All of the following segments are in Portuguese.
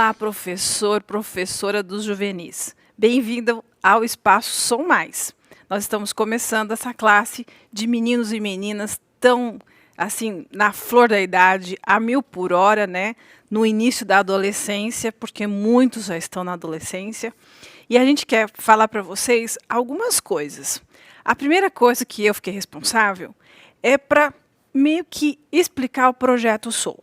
Olá, professor, professora dos juvenis. Bem-vindo ao Espaço Som Mais. Nós estamos começando essa classe de meninos e meninas tão, assim, na flor da idade, a 1000 por hora, né? No início da adolescência, porque muitos já estão na adolescência. E a gente quer falar para vocês algumas coisas. A primeira coisa que eu fiquei responsável é para meio que explicar o projeto Soul.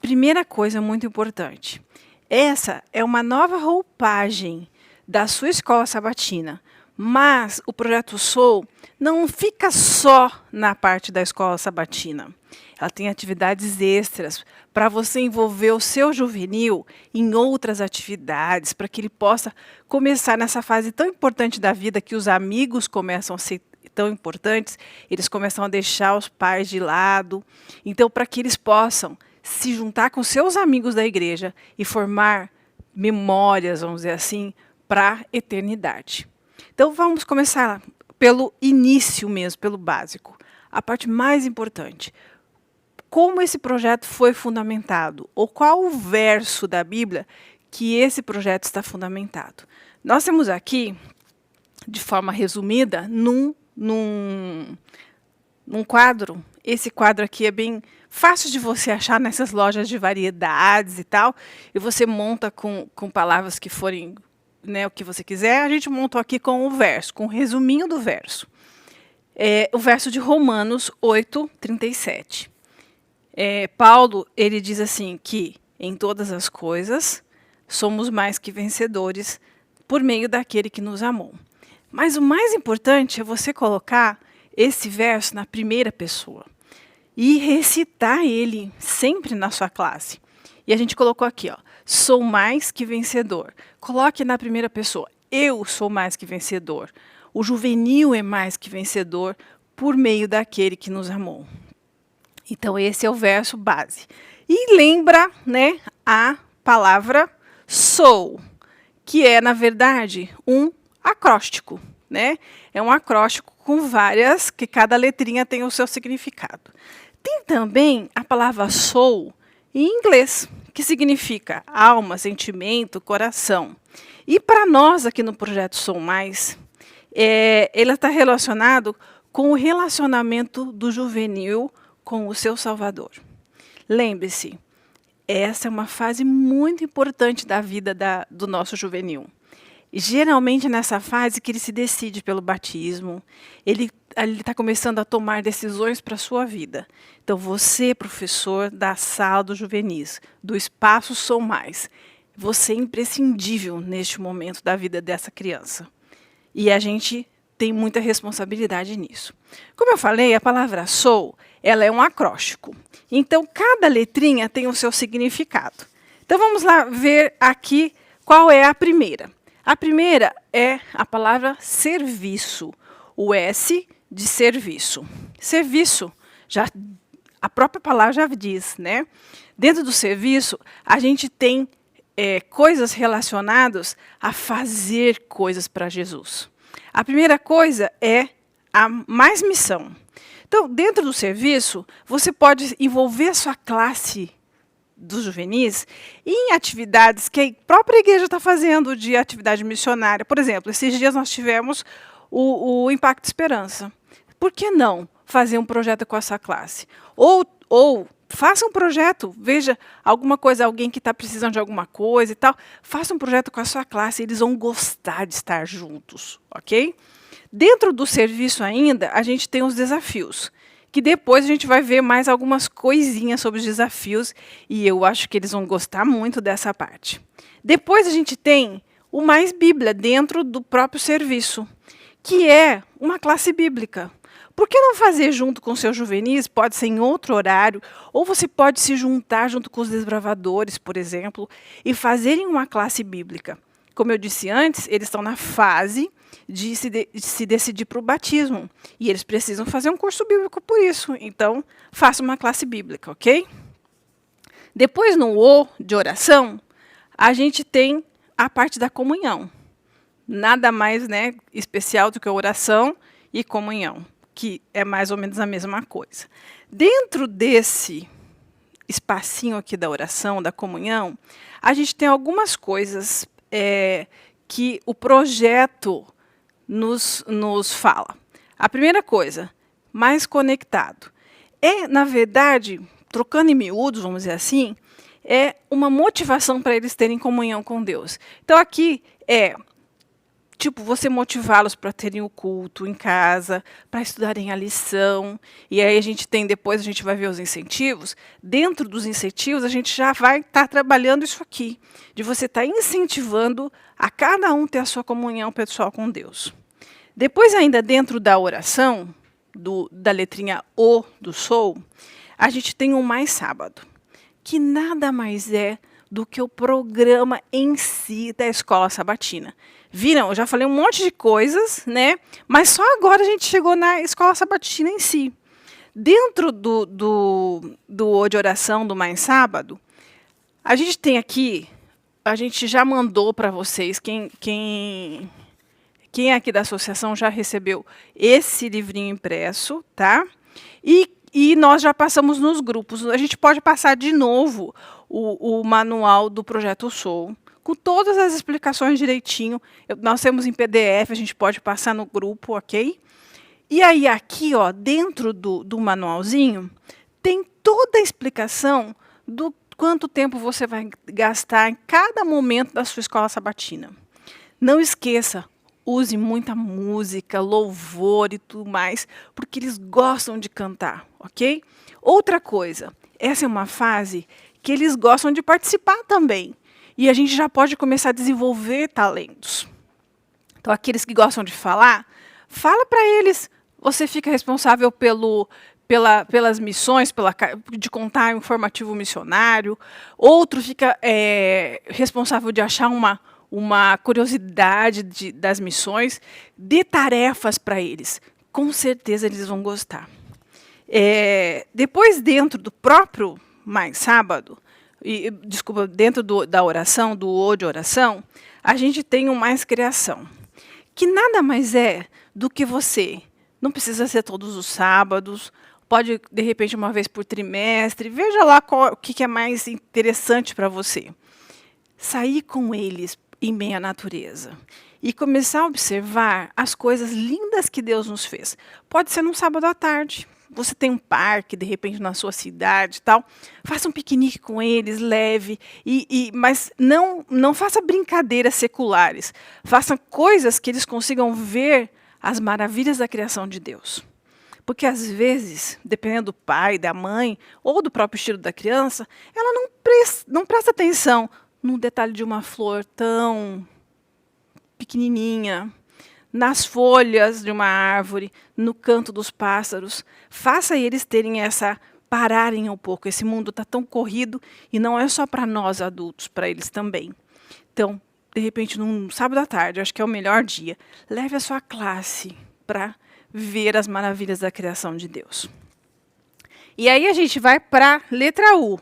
Primeira coisa muito importante, essa é uma nova roupagem da sua escola sabatina, mas o projeto Soul não fica só na parte da escola sabatina. Ela tem atividades extras para você envolver o seu juvenil em outras atividades, para que ele possa começar nessa fase tão importante da vida que os amigos começam a ser tão importantes, eles começam a deixar os pais de lado. Então, para que eles possam se juntar com seus amigos da igreja e formar memórias, vamos dizer assim, para a eternidade. Então, vamos começar pelo início mesmo, pelo básico. A parte mais importante. Como esse projeto foi fundamentado? Ou qual o verso da Bíblia que esse projeto está fundamentado? Nós temos aqui, de forma resumida, num quadro. Esse quadro aqui é bem fácil de você achar nessas lojas de variedades e tal, e você monta com palavras que forem, né, o que você quiser. A gente montou aqui com o verso, com o resuminho do verso. O verso de Romanos 8:37. Paulo, ele diz assim que em todas as coisas somos mais que vencedores por meio daquele que nos amou. Mas o mais importante é você colocar esse verso na primeira pessoa e recitar ele sempre na sua classe. E a gente colocou aqui, ó, sou mais que vencedor. Coloque na primeira pessoa, eu sou mais que vencedor. O juvenil é mais que vencedor por meio daquele que nos amou. Então esse é o verso base. E lembra, né, a palavra sou, que é, na verdade, um acróstico, né? É um acróstico com várias, que cada letrinha tem o seu significado. Tem também a palavra soul em inglês, que significa alma, sentimento, coração. E para nós aqui no Projeto Soul Mais, ele está relacionado com o relacionamento do juvenil com o seu Salvador. Lembre-se, essa é uma fase muito importante da vida do nosso juvenil. E geralmente nessa fase que ele se decide pelo batismo, ele está começando a tomar decisões para a sua vida. Então você, professor da sala dos juvenis, do Espaço Som Mais, você é imprescindível neste momento da vida dessa criança. E a gente tem muita responsabilidade nisso. Como eu falei, a palavra sou, ela é um acróstico. Então cada letrinha tem o seu significado. Então vamos lá ver aqui qual é a primeira. A primeira é a palavra serviço, o S de serviço. Serviço, a própria palavra já diz, né? Dentro do serviço, a gente tem coisas relacionadas a fazer coisas para Jesus. A primeira coisa é a mais missão. Então, dentro do serviço, você pode envolver a sua classe dos juvenis em atividades que a própria igreja está fazendo de atividade missionária. Por exemplo, esses dias nós tivemos o Impacto Esperança. Por que não fazer um projeto com essa classe? Ou faça um projeto, veja alguma coisa, alguém que está precisando de alguma coisa e tal, faça um projeto com a sua classe, eles vão gostar de estar juntos, ok? Dentro do serviço ainda, a gente tem os desafios, que depois a gente vai ver mais algumas coisinhas sobre os desafios, e eu acho que eles vão gostar muito dessa parte. Depois a gente tem o Mais Bíblia, dentro do próprio serviço, que é uma classe bíblica. Por que não fazer junto com seus juvenis? Pode ser em outro horário, ou você pode se juntar junto com os desbravadores, por exemplo, e fazerem uma classe bíblica. Como eu disse antes, eles estão na fase de se decidir para o batismo. E eles precisam fazer um curso bíblico por isso. Então, faça uma classe bíblica, ok? Depois, no O de oração, a gente tem a parte da comunhão. Nada mais, né, especial do que oração e comunhão, que é mais ou menos a mesma coisa. Dentro desse espacinho aqui da oração, da comunhão, a gente tem algumas coisas que o projeto nos fala. A primeira coisa, mais conectado. Na verdade, trocando em miúdos, vamos dizer assim, é uma motivação para eles terem comunhão com Deus. Então, aqui tipo, você motivá-los para terem o culto em casa, para estudarem a lição. E aí depois a gente vai ver os incentivos. Dentro dos incentivos, a gente já vai estar trabalhando isso aqui, de você estar incentivando a cada um ter a sua comunhão pessoal com Deus. Depois, ainda dentro da oração, da letrinha O do Sou, a gente tem o Mais Sábado, que nada mais é do que o programa em si da escola sabatina. Viram? Eu já falei um monte de coisas, né? Mas só agora a gente chegou na escola sabatina em si. Dentro do O de oração do Mais Sábado, a gente tem aqui, a gente já mandou para vocês, quem é aqui da associação já recebeu esse livrinho impresso, tá? E nós já passamos nos grupos. A gente pode passar de novo o manual do Projeto Sou, com todas as explicações direitinho. Nós temos em PDF, a gente pode passar no grupo, ok? E aí aqui, ó, dentro do manualzinho, tem toda a explicação do quanto tempo você vai gastar em cada momento da sua escola sabatina. Não esqueça, use muita música, louvor e tudo mais, porque eles gostam de cantar, ok? Outra coisa, essa é uma fase que eles gostam de participar também. E a gente já pode começar a desenvolver talentos. Então, aqueles que gostam de falar, fala para eles. Você fica responsável pelas missões, de contar um informativo missionário. Outro fica responsável de achar uma curiosidade das missões. Dê tarefas para eles. Com certeza eles vão gostar. Depois, dentro do próprio Mais Sábado, dentro da oração, do O de oração, a gente tem o Mais Criação, que nada mais é do que você. Não precisa ser todos os sábados, pode, de repente, uma vez por trimestre. Veja lá o que é mais interessante para você. Sair com eles em meio à natureza e começar a observar as coisas lindas que Deus nos fez. Pode ser num sábado à tarde. Você tem um parque, de repente, na sua cidade e tal. Faça um piquenique com eles, leve. Mas não faça brincadeiras seculares. Faça coisas que eles consigam ver as maravilhas da criação de Deus. Porque, às vezes, dependendo do pai, da mãe, ou do próprio estilo da criança, ela não presta atenção no detalhe de uma flor tão pequenininha, nas folhas de uma árvore, no canto dos pássaros. Faça eles pararem um pouco. Esse mundo está tão corrido e não é só para nós adultos, para eles também. Então, de repente, num sábado à tarde, acho que é o melhor dia, leve a sua classe para ver as maravilhas da criação de Deus. E aí a gente vai para a letra U,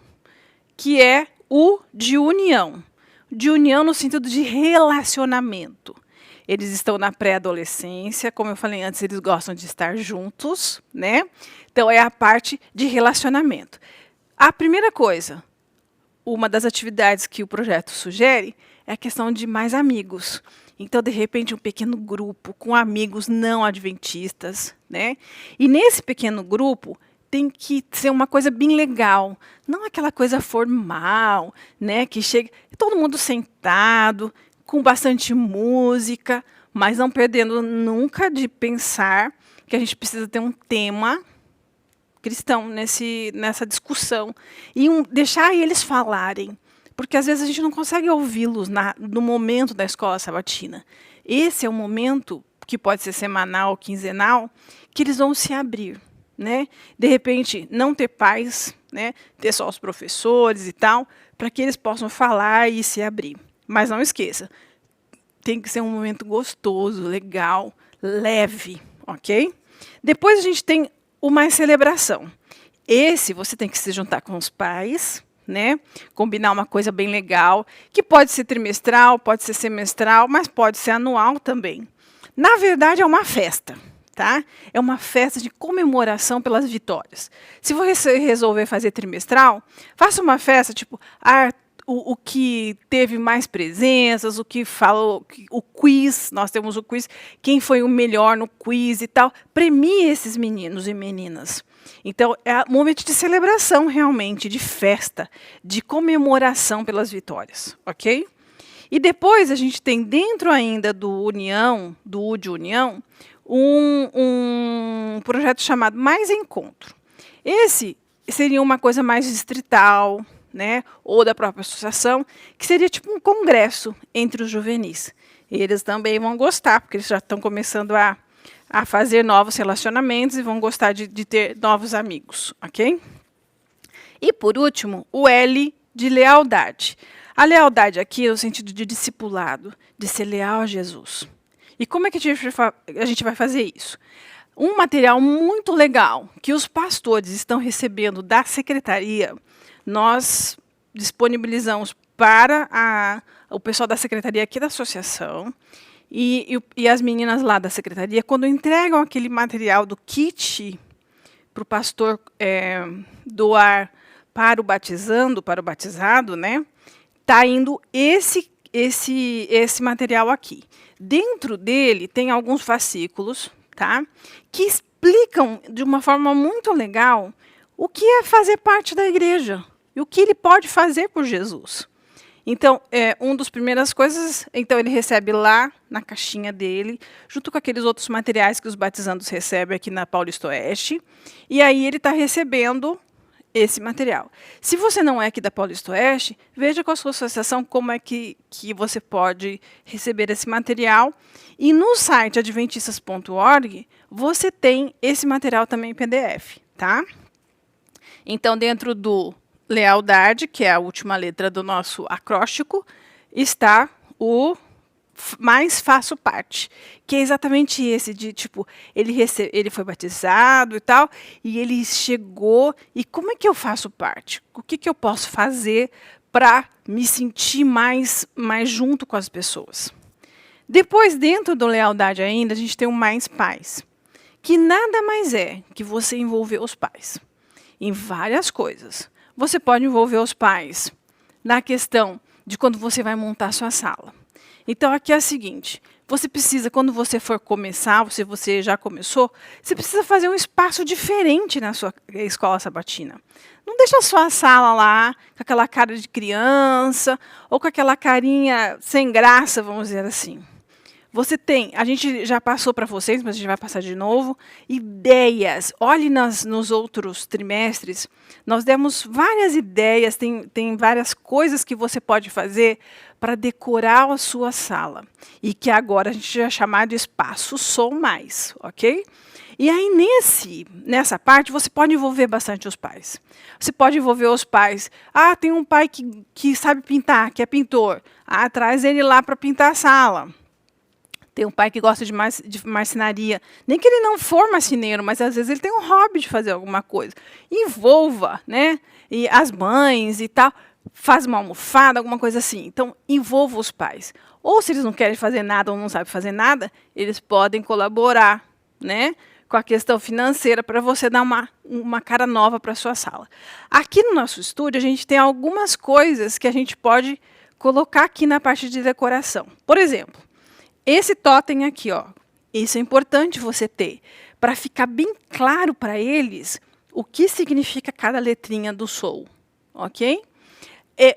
que é U de união. De união no sentido de relacionamento. Eles estão na pré-adolescência, como eu falei antes, eles gostam de estar juntos, né? Então, é a parte de relacionamento. A primeira coisa, uma das atividades que o projeto sugere, é a questão de mais amigos. Então, de repente, um pequeno grupo com amigos não adventistas, né? E nesse pequeno grupo, tem que ser uma coisa bem legal, não aquela coisa formal, né? Que chega todo mundo sentado, com bastante música, mas não perdendo nunca de pensar que a gente precisa ter um tema cristão nessa discussão e deixar eles falarem, porque às vezes a gente não consegue ouvi-los no momento da escola sabatina. Esse é o momento, que pode ser semanal, quinzenal, que eles vão se abrir, né? De repente, não ter pais, né? Ter só os professores e tal, para que eles possam falar e se abrir. Mas não esqueça, tem que ser um momento gostoso, legal, leve, ok? Depois a gente tem o Mais Celebração. Esse você tem que se juntar com os pais, né? Combinar uma coisa bem legal, que pode ser trimestral, pode ser semestral, mas pode ser anual também. Na verdade, é uma festa, tá? É uma festa de comemoração pelas vitórias. Se você resolver fazer trimestral, faça uma festa tipo o que teve mais presenças, o que falou, o quiz, nós temos o quiz, quem foi o melhor no quiz e tal. Premie esses meninos e meninas. Então, é um momento de celebração, realmente, de festa, de comemoração pelas vitórias, ok? E depois a gente tem dentro ainda do União, do UD União, um projeto chamado Mais Encontro. Esse seria uma coisa mais distrital, né, ou da própria associação, que seria tipo um congresso entre os juvenis. Eles também vão gostar, porque eles já estão começando a fazer novos relacionamentos e vão gostar de ter novos amigos, ok? E, por último, o L de lealdade. A lealdade aqui é no sentido de discipulado, de ser leal a Jesus. E como é que a gente vai fazer isso? Um material muito legal que os pastores estão recebendo da secretaria, nós disponibilizamos para o pessoal da secretaria aqui da associação e as meninas lá da secretaria, quando entregam aquele material do kit para o pastor doar para o batizado, né? Está indo esse material aqui. Dentro dele tem alguns fascículos, tá? Que explicam de uma forma muito legal o que é fazer parte da igreja e o que ele pode fazer por Jesus. Então, uma das primeiras coisas, então ele recebe lá na caixinha dele, junto com aqueles outros materiais que os batizandos recebem aqui na Paulista Oeste, e aí ele está recebendo esse material. Se você não é aqui da Paulista Oeste, veja com a sua associação como é que você pode receber esse material. E no site adventistas.org, você tem esse material também em PDF, tá? Então, dentro do lealdade, que é a última letra do nosso acróstico, está o mais faço parte, que é exatamente esse de, tipo, ele foi batizado e tal, e ele chegou, e como é que eu faço parte? O que eu posso fazer para me sentir mais junto com as pessoas? Depois, dentro do lealdade ainda, a gente tem o mais pais, que nada mais é que você envolver os pais em várias coisas. Você pode envolver os pais na questão de quando você vai montar a sua sala. Então, aqui é o seguinte, você precisa, quando você for começar, se você já começou, você precisa fazer um espaço diferente na sua escola sabatina. Não deixa a sua sala lá, com aquela cara de criança, ou com aquela carinha sem graça, vamos dizer assim. A gente já passou para vocês, mas a gente vai passar de novo, ideias. Olhe nos outros trimestres, nós demos várias ideias, tem várias coisas que você pode fazer para decorar a sua sala. E que agora a gente vai chamar de espaço Sou Mais, ok? E aí, nessa parte, você pode envolver bastante os pais. Você pode envolver os pais. Tem um pai que sabe pintar, que é pintor. Traz ele lá para pintar a sala. Tem um pai que gosta de marcenaria. Nem que ele não for marceneiro, mas às vezes ele tem um hobby de fazer alguma coisa. Envolva, né? E as mães e tal. Faz uma almofada, alguma coisa assim. Então, envolva os pais. Ou se eles não querem fazer nada ou não sabem fazer nada, eles podem colaborar, né, com a questão financeira para você dar uma cara nova para a sua sala. Aqui no nosso estúdio, a gente tem algumas coisas que a gente pode colocar aqui na parte de decoração. Por exemplo, esse totem aqui, ó, isso é importante você ter, para ficar bem claro para eles o que significa cada letrinha do Sou, ok?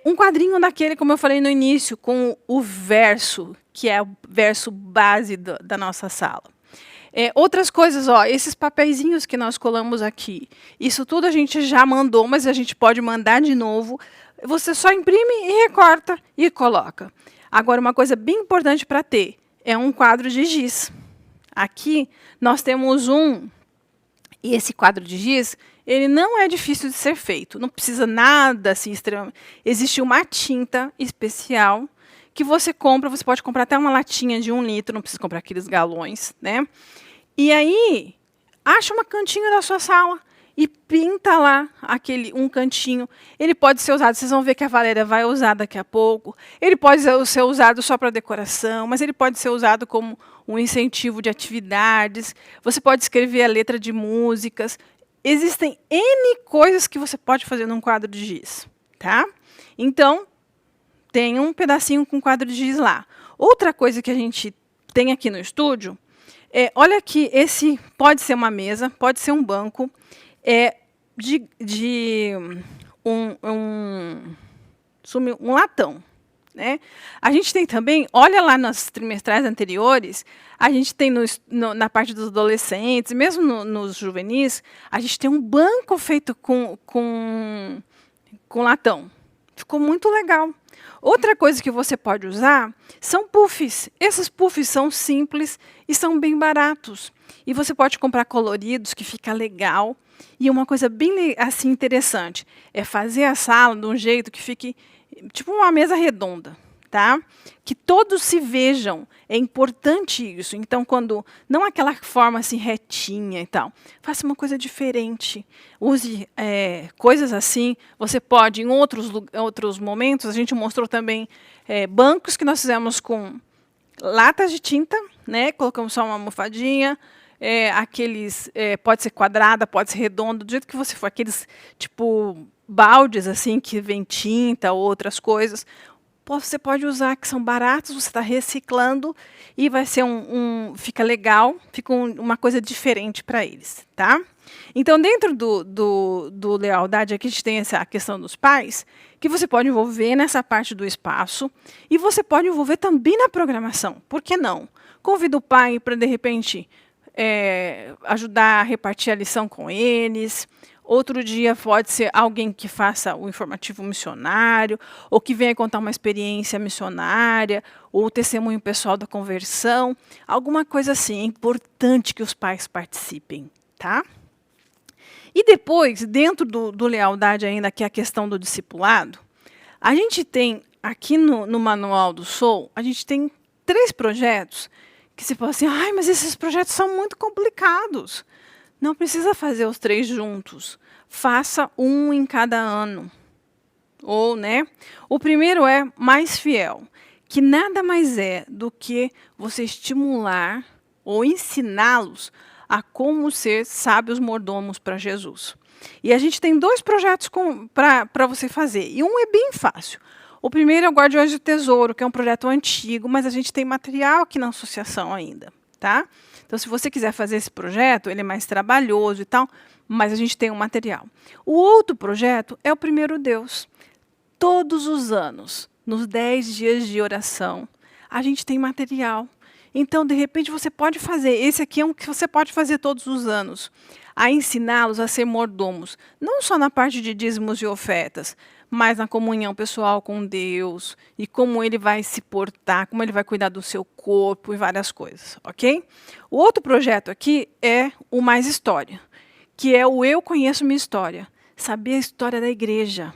Um quadrinho daquele, como eu falei no início, com o verso, que é o verso base da nossa sala. Outras coisas, ó, esses papeizinhos que nós colamos aqui, isso tudo a gente já mandou, mas a gente pode mandar de novo. Você só imprime e recorta e coloca. Agora, uma coisa bem importante para ter é um quadro de giz. Aqui nós temos e esse quadro de giz, ele não é difícil de ser feito, não precisa nada assim extremamente. Existe uma tinta especial que você compra, você pode comprar até uma latinha de 1 litro, não precisa comprar aqueles galões, né? E aí, acha uma cantinha da sua sala e pinta lá um cantinho. Ele pode ser usado, vocês vão ver que a Valéria vai usar daqui a pouco. Ele pode ser usado só para decoração, mas ele pode ser usado como um incentivo de atividades. Você pode escrever a letra de músicas. Existem N coisas que você pode fazer num quadro de giz, tá? Então, tem um pedacinho com quadro de giz lá. Outra coisa que a gente tem aqui no estúdio, olha que esse pode ser uma mesa, pode ser um banco, um latão. Né? A gente tem também, olha lá nas trimestrais anteriores, a gente tem na parte dos adolescentes, mesmo nos juvenis, a gente tem um banco feito com latão. Ficou muito legal. Outra coisa que você pode usar são puffs. Esses puffs são simples e são bem baratos. E você pode comprar coloridos, que fica legal. E uma coisa bem assim, interessante é fazer a sala de um jeito que fique tipo uma mesa redonda, tá? Que todos se vejam. É importante isso. Então, não aquela forma assim retinha e tal, faça uma coisa diferente. Use coisas assim. Você pode, em outros momentos, a gente mostrou também bancos que nós fizemos com latas de tinta, né? Colocamos só uma almofadinha. Pode ser quadrada, pode ser redonda, do jeito que você for, aqueles tipo baldes assim que vem tinta ou outras coisas, você pode usar, que são baratos, você está reciclando e vai ser fica legal, fica uma coisa diferente para eles, tá? Então, dentro do Lealdade, aqui a gente tem essa questão dos pais, que você pode envolver nessa parte do espaço e você pode envolver também na programação. Por que não? Convida o pai para, de repente, ajudar a repartir a lição com eles. Outro dia pode ser alguém que faça o informativo missionário, ou que venha contar uma experiência missionária, ou o testemunho pessoal da conversão, alguma coisa assim. É importante que os pais participem, tá? E depois, dentro do Lealdade ainda, que é a questão do discipulado, a gente tem, aqui no Manual do Soul, a gente tem 3 projetos que você fala assim, mas esses projetos são muito complicados. Não precisa fazer os 3 juntos. Faça um em cada ano. O primeiro é Mais Fiel, que nada mais é do que você estimular ou ensiná-los a como ser sábios mordomos para Jesus. E a gente tem 2 projetos para você fazer. E um é bem fácil. O primeiro é o Guardiões do Tesouro, que é um projeto antigo, mas a gente tem material aqui na associação ainda. Tá? Então, se você quiser fazer esse projeto, ele é mais trabalhoso e tal, mas a gente tem um material. O outro projeto é o Primeiro Deus. Todos os anos, nos 10 dias de oração, a gente tem material. Então, de repente, você pode fazer. Esse aqui é um que você pode fazer todos os anos. A ensiná-los a ser mordomos. Não só na parte de dízimos e ofertas, mas na comunhão pessoal com Deus. E como ele vai se portar, como ele vai cuidar do seu corpo e várias coisas, ok? O outro projeto aqui é o Mais História, que é o Eu Conheço Minha História. Saber a história da igreja.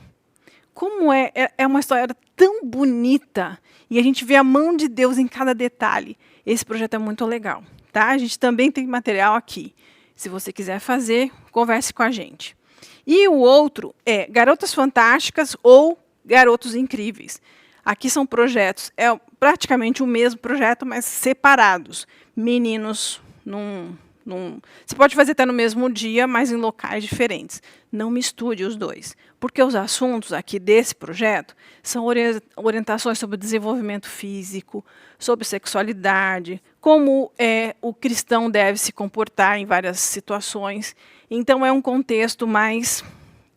Como é uma história tão bonita. E a gente vê a mão de Deus em cada detalhe. Esse projeto é muito legal, tá? A gente também tem material aqui. Se você quiser fazer, converse com a gente. E o outro é Garotas Fantásticas ou Garotos Incríveis. Aqui são projetos, é praticamente o mesmo projeto, mas separados. Meninos você pode fazer até no mesmo dia, mas em locais diferentes. Não misture os dois, porque os assuntos aqui desse projeto são orientações sobre desenvolvimento físico, sobre sexualidade, como o cristão deve se comportar em várias situações. Então, é um contexto mais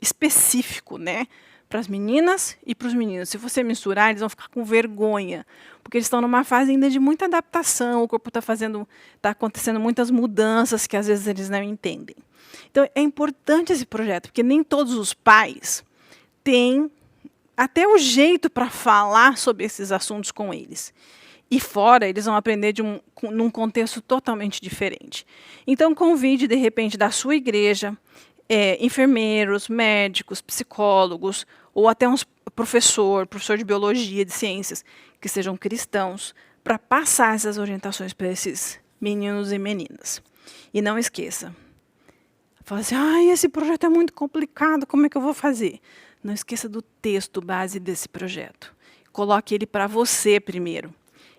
específico, né? Para as meninas e para os meninos. Se você misturar, eles vão ficar com vergonha, porque eles estão numa fase ainda de muita adaptação, o corpo está acontecendo muitas mudanças que às vezes eles não entendem. Então, é importante esse projeto, porque nem todos os pais têm até o jeito para falar sobre esses assuntos com eles. E fora, eles vão aprender num contexto totalmente diferente. Então, convide, de repente, da sua igreja, enfermeiros, médicos, psicólogos, ou até professor de biologia, de ciências, que sejam cristãos, para passar essas orientações para esses meninos e meninas. E não esqueça, Fala assim, ai, esse projeto é muito complicado, como é que eu vou fazer? Não esqueça do texto base desse projeto. Coloque ele para você primeiro.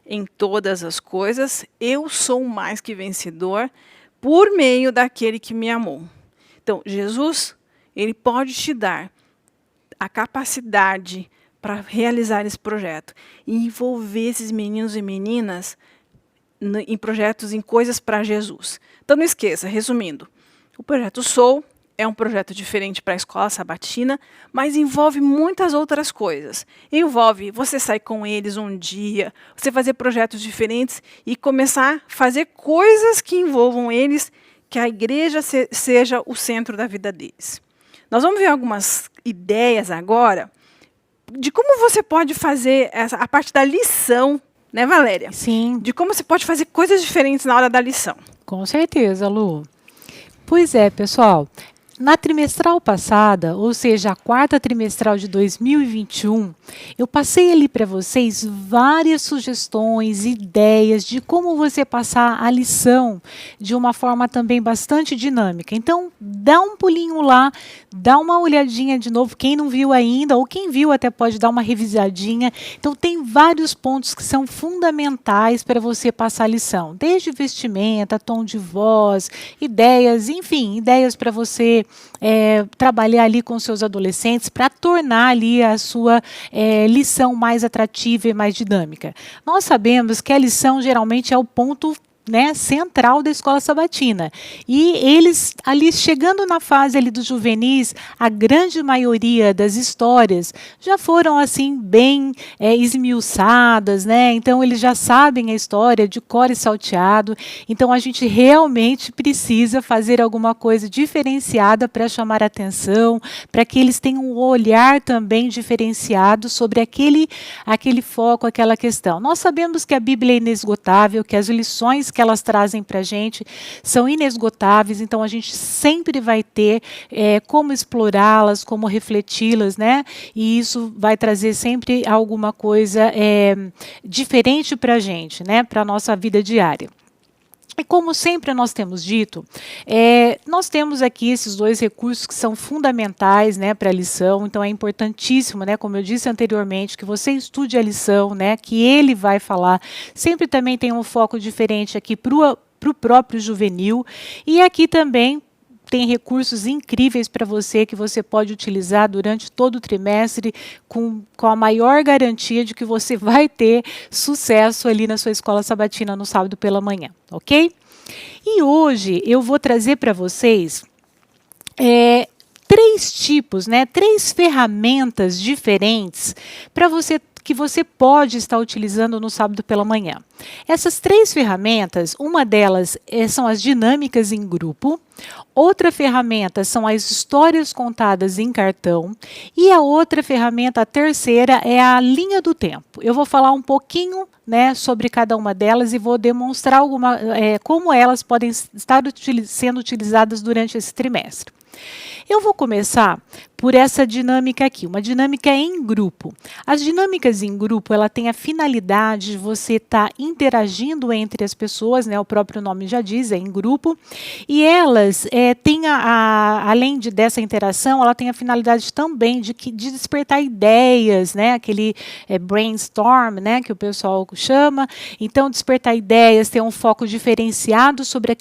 Em todas as coisas, eu sou mais que vencedor por meio daquele que me amou. Então, Jesus, ele pode te dar a capacidade para realizar esse projeto e envolver esses meninos e meninas em projetos, em coisas para Jesus. Então, não esqueça, resumindo, o projeto Soul é um projeto diferente para a escola sabatina, mas envolve muitas outras coisas. Envolve você sair com eles um dia, você fazer projetos diferentes e começar a fazer coisas que envolvam eles, que a igreja seja o centro da vida deles. Nós vamos ver algumas ideias agora de como você pode fazer a parte da lição, né, Valéria? Sim. De como você pode fazer coisas diferentes na hora da lição. Com certeza, Lu. Pois é, pessoal. Na trimestral passada, ou seja, a quarta trimestral de 2021, eu passei ali para vocês várias sugestões, ideias de como você passar a lição de uma forma também bastante dinâmica. Então, dá um pulinho lá, dá uma olhadinha de novo, quem não viu ainda, ou quem viu até pode dar uma revisadinha. Então, tem vários pontos que são fundamentais para você passar a lição, desde vestimenta, tom de voz, ideias, enfim, ideias para você trabalhar ali com seus adolescentes para tornar ali a sua lição mais atrativa e mais dinâmica. Nós sabemos que a lição geralmente é o ponto, né, central da escola sabatina. E eles, ali chegando na fase ali dos juvenis, a grande maioria das histórias já foram assim bem esmiuçadas, né? Então eles já sabem a história de cor e salteado. Então a gente realmente precisa fazer alguma coisa diferenciada para chamar a atenção, para que eles tenham um olhar também diferenciado sobre aquele foco, aquela questão. Nós sabemos que a Bíblia é inesgotável, que as lições que elas trazem para a gente são inesgotáveis, então a gente sempre vai ter como explorá-las, como refleti-las, né? E isso vai trazer sempre alguma coisa diferente para a gente, né? Para a nossa vida diária. E como sempre nós temos dito, nós temos aqui esses dois recursos que são fundamentais, né, para a lição, então é importantíssimo, né, como eu disse anteriormente, que você estude a lição, né, que ele vai falar. Sempre também tem um foco diferente aqui para o próprio juvenil, e aqui também tem recursos incríveis para você que você pode utilizar durante todo o trimestre com a maior garantia de que você vai ter sucesso ali na sua escola sabatina no sábado pela manhã, ok? E hoje eu vou trazer para vocês três tipos, né, três ferramentas diferentes para você que você pode estar utilizando no sábado pela manhã. Essas três ferramentas, uma delas são as dinâmicas em grupo, outra ferramenta são as histórias contadas em cartão e a outra ferramenta, a terceira, é a linha do tempo. Eu vou falar um pouquinho, né, sobre cada uma delas e vou demonstrar como elas podem estar sendo utilizadas durante esse trimestre. Eu vou começar por essa dinâmica aqui, uma dinâmica em grupo. As dinâmicas em grupo, ela tem a finalidade de você estar interagindo entre as pessoas, né? O próprio nome já diz, é em grupo. E elas têm, além dessa interação, ela tem a finalidade também de despertar ideias, né? Aquele brainstorm, né? Que o pessoal chama. Então, despertar ideias, ter um foco diferenciado sobre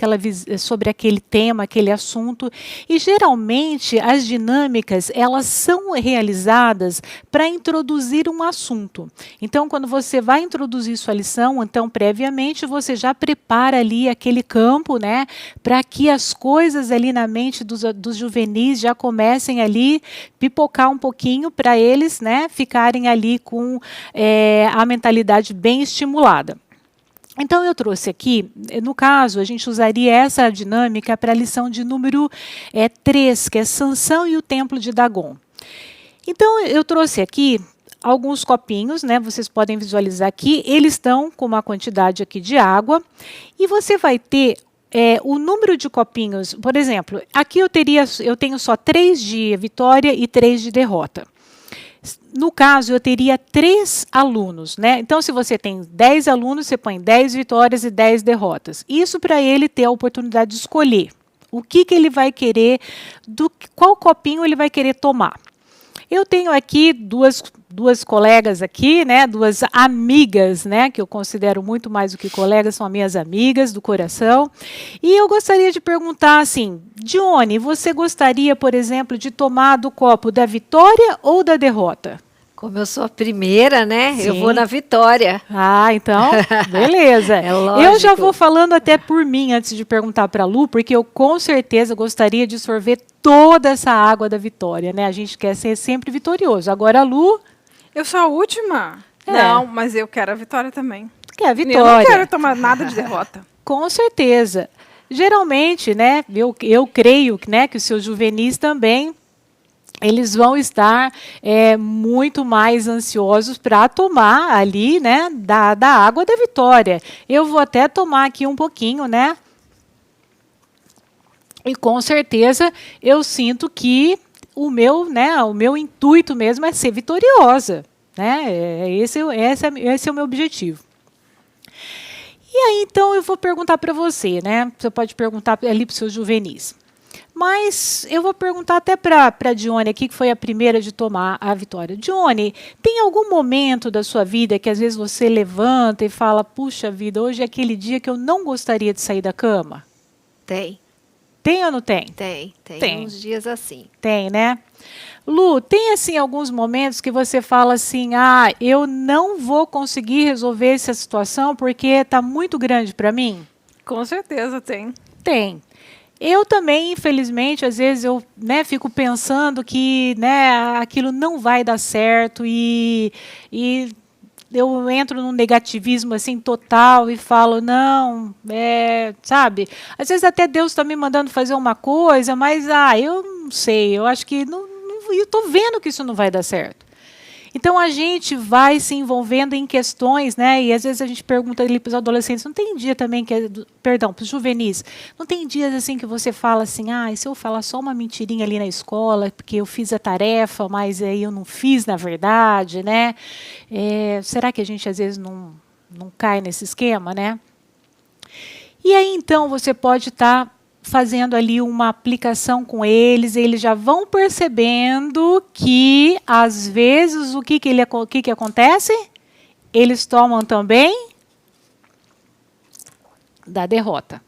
aquele tema, aquele assunto. E, geralmente, as dinâmicas elas são realizadas para introduzir um assunto. Então, quando você vai introduzir sua lição, então, previamente, você já prepara ali aquele campo, né, para que as coisas ali na mente dos juvenis já comecem ali pipocar um pouquinho para eles, né, ficarem ali com a mentalidade bem estimulada. Então, eu trouxe aqui, no caso, a gente usaria essa dinâmica para a lição de número 3, que é Sansão e o Templo de Dagon. Então, eu trouxe aqui alguns copinhos, né? Vocês podem visualizar aqui, eles estão com uma quantidade aqui de água, e você vai ter o número de copinhos, por exemplo, aqui eu tenho só 3 de vitória e 3 de derrota. No caso, eu teria 3 alunos, né? Então, se você tem 10 alunos, você põe 10 vitórias e 10 derrotas. Isso para ele ter a oportunidade de escolher o que ele vai querer, qual copinho ele vai querer tomar. Eu tenho aqui duas colegas aqui, né, duas amigas, né, que eu considero muito mais do que colegas, são minhas amigas do coração. E eu gostaria de perguntar assim, Dione, você gostaria, por exemplo, de tomar do copo da vitória ou da derrota? Como eu sou a primeira, né? Sim. Eu vou na vitória. Ah, então, beleza. É lógico. Eu já vou falando até por mim antes de perguntar para a Lu, porque eu com certeza gostaria de sorver toda essa água da vitória, né? A gente quer ser sempre vitorioso. Agora a Lu... Eu sou a última? É. Não, mas eu quero a vitória também. quer a Eu vitória. não quero tomar nada de derrota. Com certeza. Geralmente, né, eu creio, né, que os seus juvenis também eles vão estar muito mais ansiosos para tomar ali, né, da água da vitória. Eu vou até tomar aqui um pouquinho, né? E com certeza eu sinto que o meu intuito mesmo é ser vitoriosa, né? Esse é o meu objetivo. E aí, então, eu vou perguntar para você, né? Você pode perguntar ali para os seus juvenis. Mas eu vou perguntar até para a Dione aqui, que foi a primeira de tomar a vitória. Dione, tem algum momento da sua vida que às vezes você levanta e fala, puxa vida, hoje é aquele dia que eu não gostaria de sair da cama? Tem. Tem ou não tem? Tem uns dias assim. Tem, né? Lu, tem assim alguns momentos que você fala assim, eu não vou conseguir resolver essa situação porque está muito grande para mim? Com certeza tem. Tem. Eu também, infelizmente, às vezes eu, né, fico pensando que, né, aquilo não vai dar certo e eu entro num negativismo assim total e falo, não, sabe? Às vezes até Deus está me mandando fazer uma coisa, mas eu não sei, eu acho que eu estou vendo que isso não vai dar certo. Então a gente vai se envolvendo em questões, né? E às vezes a gente pergunta ali para os adolescentes, não tem dia também perdão, para os juvenis, não tem dias assim que você fala assim, e se eu falar só uma mentirinha ali na escola, porque eu fiz a tarefa, mas aí eu não fiz na verdade, né? Será que a gente às vezes não cai nesse esquema, né? E aí então você pode estar fazendo ali uma aplicação com eles já vão percebendo que, às vezes, o que acontece? Eles tomam também da derrota.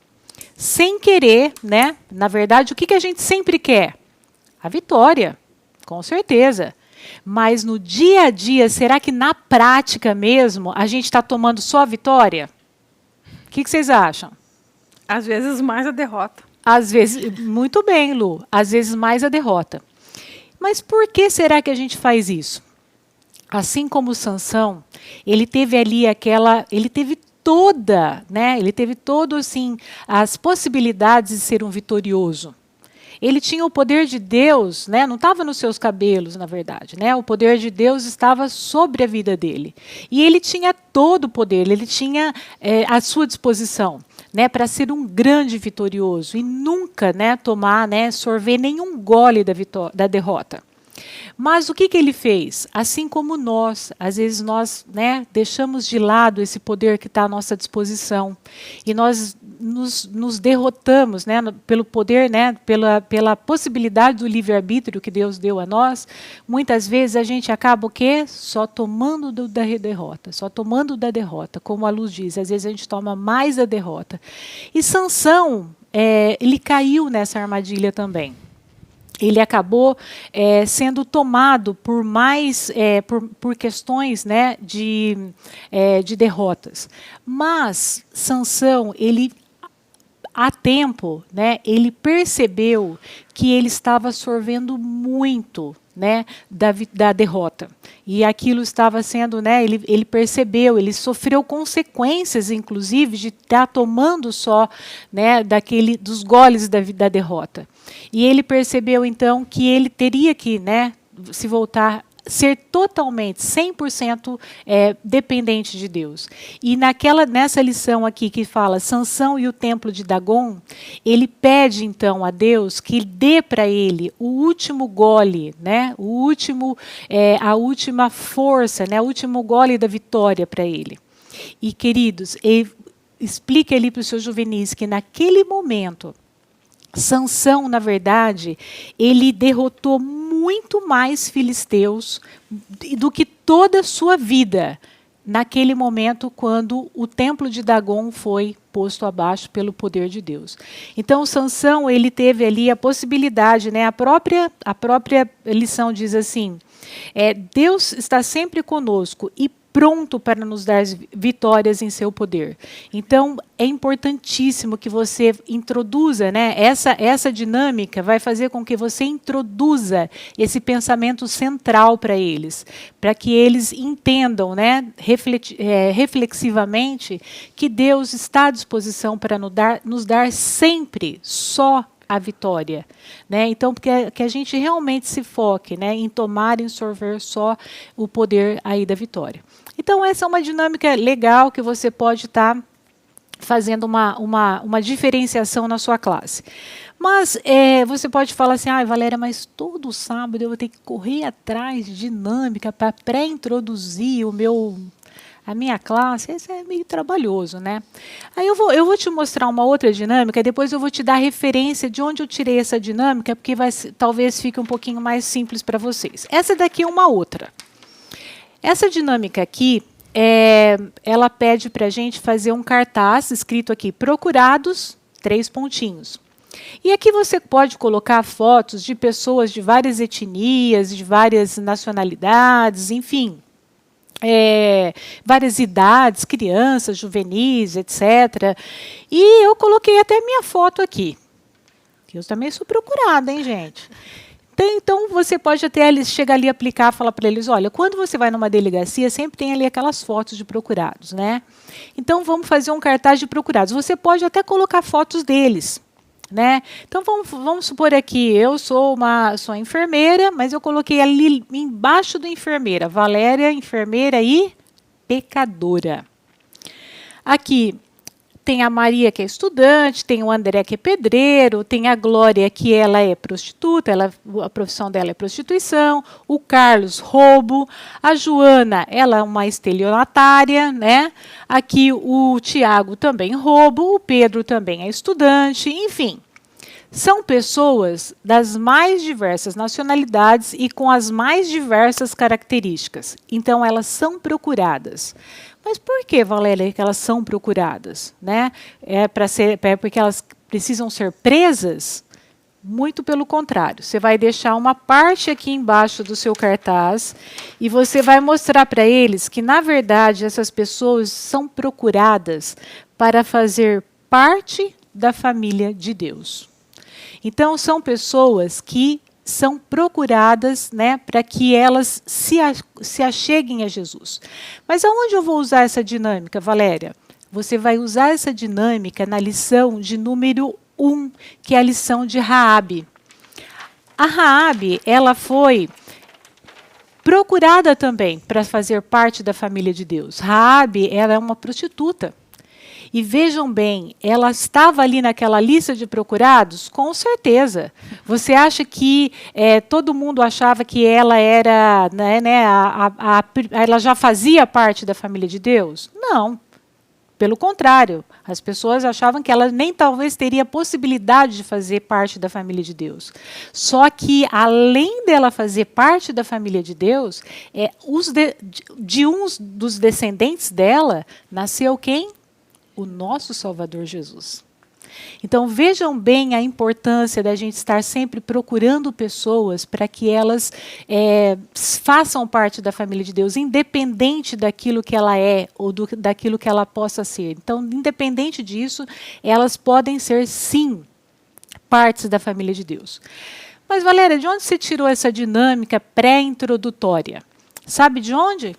Sem querer, né? Na verdade, o que a gente sempre quer? A vitória, com certeza. Mas no dia a dia, será que na prática mesmo, a gente está tomando só a vitória? O que vocês acham? Às vezes mais a derrota. Às vezes, muito bem, Lu. Às vezes mais a derrota. Mas por que será que a gente faz isso? Assim como Sansão, ele teve ali ele teve todo assim as possibilidades de ser um vitorioso. Ele tinha o poder de Deus, né? Não estava nos seus cabelos, na verdade, né? O poder de Deus estava sobre a vida dele. E ele tinha todo o poder, ele tinha à sua disposição, né, para ser um grande vitorioso e nunca, né, tomar, né, sorver nenhum gole da derrota. Mas o que ele fez? Assim como nós, às vezes nós, né, deixamos de lado esse poder que está à nossa disposição e nós nos derrotamos, né, pelo poder, né, pela possibilidade do livre-arbítrio que Deus deu a nós. Muitas vezes a gente acaba o quê? Só tomando da derrota, só tomando da derrota, como a Luz diz. Às vezes a gente toma mais da derrota. E Sansão, ele caiu nessa armadilha também. Ele acabou sendo tomado por mais por questões, né, de derrotas. Mas Sansão, ele há tempo, né, ele percebeu que ele estava sorvendo muito, né, da derrota. E aquilo estava sendo, né, ele percebeu, ele sofreu consequências, inclusive, de estar tomando só, né, dos goles da derrota. E ele percebeu, então, que ele teria que, né, se voltar, ser totalmente, 100% dependente de Deus. E nessa lição aqui que fala Sansão e o templo de Dagon, ele pede então a Deus que dê para ele o último gole, né, a última força, né, o último gole da vitória para ele. E queridos, explique ali para os seus juvenis que naquele momento Sansão, na verdade, ele derrotou muito mais filisteus do que toda a sua vida, naquele momento quando o templo de Dagon foi posto abaixo pelo poder de Deus. Então, Sansão, ele teve ali a possibilidade, né? A própria lição diz assim, Deus está sempre conosco e pronto para nos dar vitórias em seu poder. Então, é importantíssimo que você introduza, né? Essa dinâmica vai fazer com que você introduza esse pensamento central para eles, para que eles entendam, né, reflexivamente, que Deus está à disposição para nos dar sempre só a vitória, né? Então, que a gente realmente se foque, né, em tomar e absorver só o poder aí da vitória. Então, essa é uma dinâmica legal que você pode estar fazendo uma diferenciação na sua classe. Mas você pode falar assim, Valéria, mas todo sábado eu vou ter que correr atrás de dinâmica para pré-introduzir a minha classe. Isso é meio trabalhoso, né? Aí eu vou te mostrar uma outra dinâmica, depois eu vou te dar a referência de onde eu tirei essa dinâmica, porque talvez fique um pouquinho mais simples para vocês. Essa daqui é uma outra. Essa dinâmica aqui, ela pede para a gente fazer um cartaz escrito aqui, procurados, 3 pontinhos. E aqui você pode colocar fotos de pessoas de várias etnias, de várias nacionalidades, enfim, várias idades, crianças, juvenis, etc. E eu coloquei até minha foto aqui. Eu também sou procurada, hein, gente? Então, você pode até chegar ali, aplicar, falar para eles, olha, quando você vai numa delegacia, sempre tem ali aquelas fotos de procurados, né? Então, vamos fazer um cartaz de procurados. Você pode até colocar fotos deles, né? Então, vamos supor aqui, eu sou enfermeira, mas eu coloquei ali embaixo do enfermeira, Valéria, enfermeira e pecadora. Aqui, tem a Maria, que é estudante, tem o André, que é pedreiro, tem a Glória, que ela é prostituta, a profissão dela é prostituição, o Carlos, roubo, a Joana, ela é uma estelionatária, né? Aqui o Tiago também roubo, o Pedro também é estudante, enfim. São pessoas das mais diversas nacionalidades e com as mais diversas características. Então, elas são procuradas. Mas por que, Valéria, que elas são procuradas? Né? Porque elas precisam ser presas? Muito pelo contrário. Você vai deixar uma parte aqui embaixo do seu cartaz e você vai mostrar para eles que, na verdade, essas pessoas são procuradas para fazer parte da família de Deus. Então, são pessoas que são procuradas, né, para que elas se acheguem a Jesus. Mas aonde eu vou usar essa dinâmica, Valéria? Você vai usar essa dinâmica na lição de número 1, que é a lição de Raabe. A Raabe, ela foi procurada também para fazer parte da família de Deus. Raabe, ela é uma prostituta. E vejam bem, ela estava ali naquela lista de procurados? Com certeza. Você acha que todo mundo achava que ela era, ela já fazia parte da família de Deus? Não. Pelo contrário, as pessoas achavam que ela nem talvez teria possibilidade de fazer parte da família de Deus. Só que, além dela fazer parte da família de Deus, de uns dos descendentes dela, nasceu quem? O nosso Salvador Jesus. Então, vejam bem a importância da gente estar sempre procurando pessoas para que elas façam parte da família de Deus, independente daquilo que ela é ou daquilo que ela possa ser. Então, independente disso, elas podem ser, sim, partes da família de Deus. Mas, Valéria, de onde você tirou essa dinâmica pré-introdutória? Sabe de onde?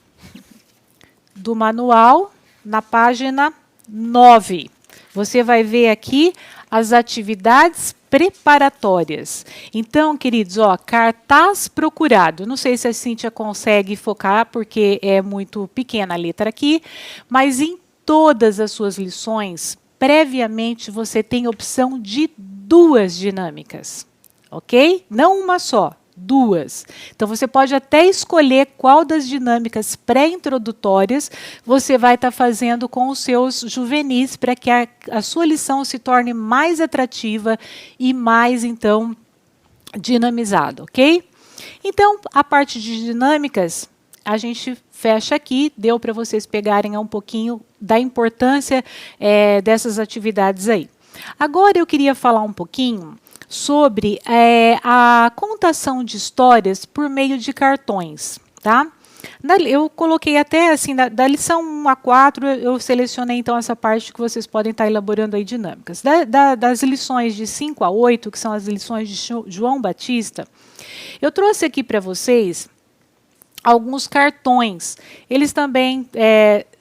Do manual, na página 9. Você vai ver aqui as atividades preparatórias. Então, queridos, cartaz procurado. Não sei se a Cíntia consegue focar, porque é muito pequena a letra aqui, mas em todas as suas lições, previamente, você tem opção de 2 dinâmicas. Ok? Não uma só, 2. Então, você pode até escolher qual das dinâmicas pré-introdutórias você vai estar fazendo com os seus juvenis para que a sua lição se torne mais atrativa e mais, então, dinamizada, ok? Então, a parte de dinâmicas, a gente fecha aqui, deu para vocês pegarem um pouquinho da importância dessas atividades aí. Agora, eu queria falar um pouquinho sobre a contação de histórias por meio de cartões, tá? Eu coloquei até assim, da lição 1 a 4, eu selecionei então essa parte que vocês podem estar elaborando aí dinâmicas. Das lições de 5 a 8, que são as lições de João Batista, eu trouxe aqui para vocês alguns cartões. Eles também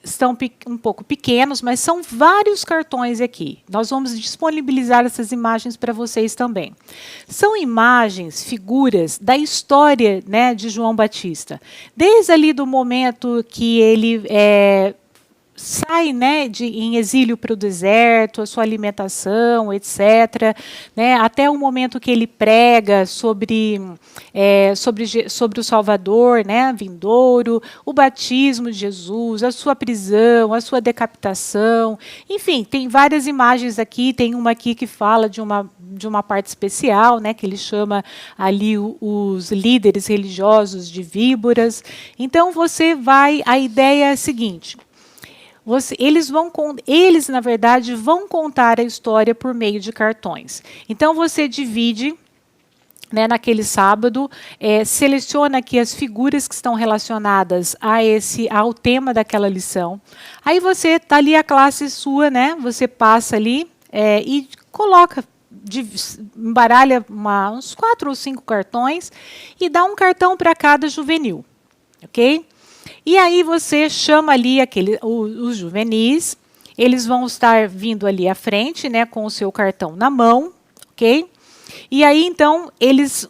estão um pouco pequenos, mas são vários cartões aqui. Nós vamos disponibilizar essas imagens para vocês também. São imagens, figuras da história, né, de João Batista. Desde ali do momento que ele sai, né, em exílio para o deserto, a sua alimentação, etc., né, até o momento que ele prega sobre o Salvador, né, vindouro, o batismo de Jesus, a sua prisão, a sua decapitação, enfim, tem várias imagens aqui, tem uma aqui que fala de uma parte especial, né, que ele chama ali os líderes religiosos de víboras. Então, a ideia é a seguinte: eles, na verdade, vão contar a história por meio de cartões. Então, você divide, né, naquele sábado, seleciona aqui as figuras que estão relacionadas ao tema daquela lição. Aí você está ali a classe sua, né? Você passa ali e coloca, embaralha uns 4 ou 5 cartões e dá um cartão para cada juvenil, ok? E aí você chama ali os juvenis, eles vão estar vindo ali à frente, né, com o seu cartão na mão, ok? E aí, então,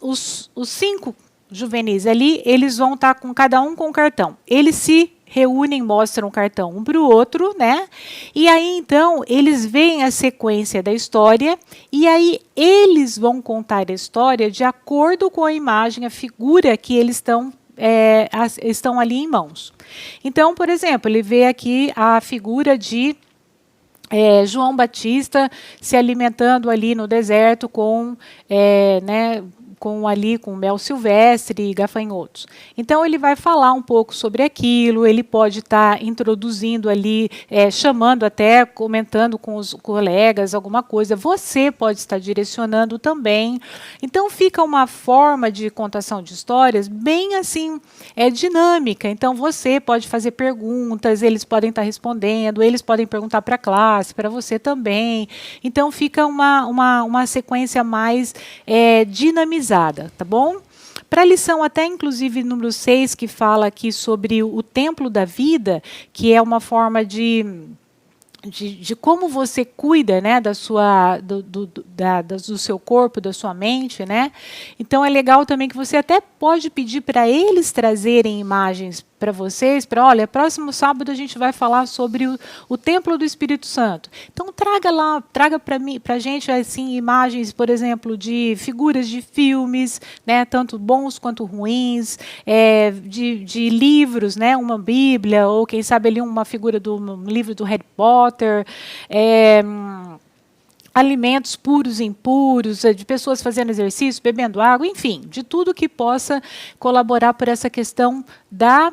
os 5 juvenis ali, eles vão estar com cada um com o cartão. Eles se reúnem, mostram o cartão um para o outro, né? E aí, então, eles veem a sequência da história e aí eles vão contar a história de acordo com a imagem, a figura que eles estão ali em mãos. Então, por exemplo, ele vê aqui a figura de João Batista se alimentando ali no deserto com mel silvestre e gafanhotos. Então, ele vai falar um pouco sobre aquilo, ele pode estar introduzindo ali, chamando até, comentando com os colegas alguma coisa. Você pode estar direcionando também. Então, fica uma forma de contação de histórias bem assim, dinâmica. Então, você pode fazer perguntas, eles podem estar respondendo, eles podem perguntar para a classe, para você também. Então, fica uma sequência mais dinamizada. Tá bom? Para a lição até, inclusive, número 6, que fala aqui sobre o templo da vida, que é uma forma de como você cuida, né, do seu corpo, da sua mente, né? Então, é legal também que você até pode pedir para eles trazerem imagens para vocês, olha, próximo sábado a gente vai falar sobre o templo do Espírito Santo. Então, traga para a gente assim, imagens, por exemplo, de figuras de filmes, né, tanto bons quanto ruins, de livros, né, uma Bíblia, ou quem sabe ali uma figura um livro do Harry Potter, alimentos puros e impuros, de pessoas fazendo exercício, bebendo água, enfim, de tudo que possa colaborar por essa questão da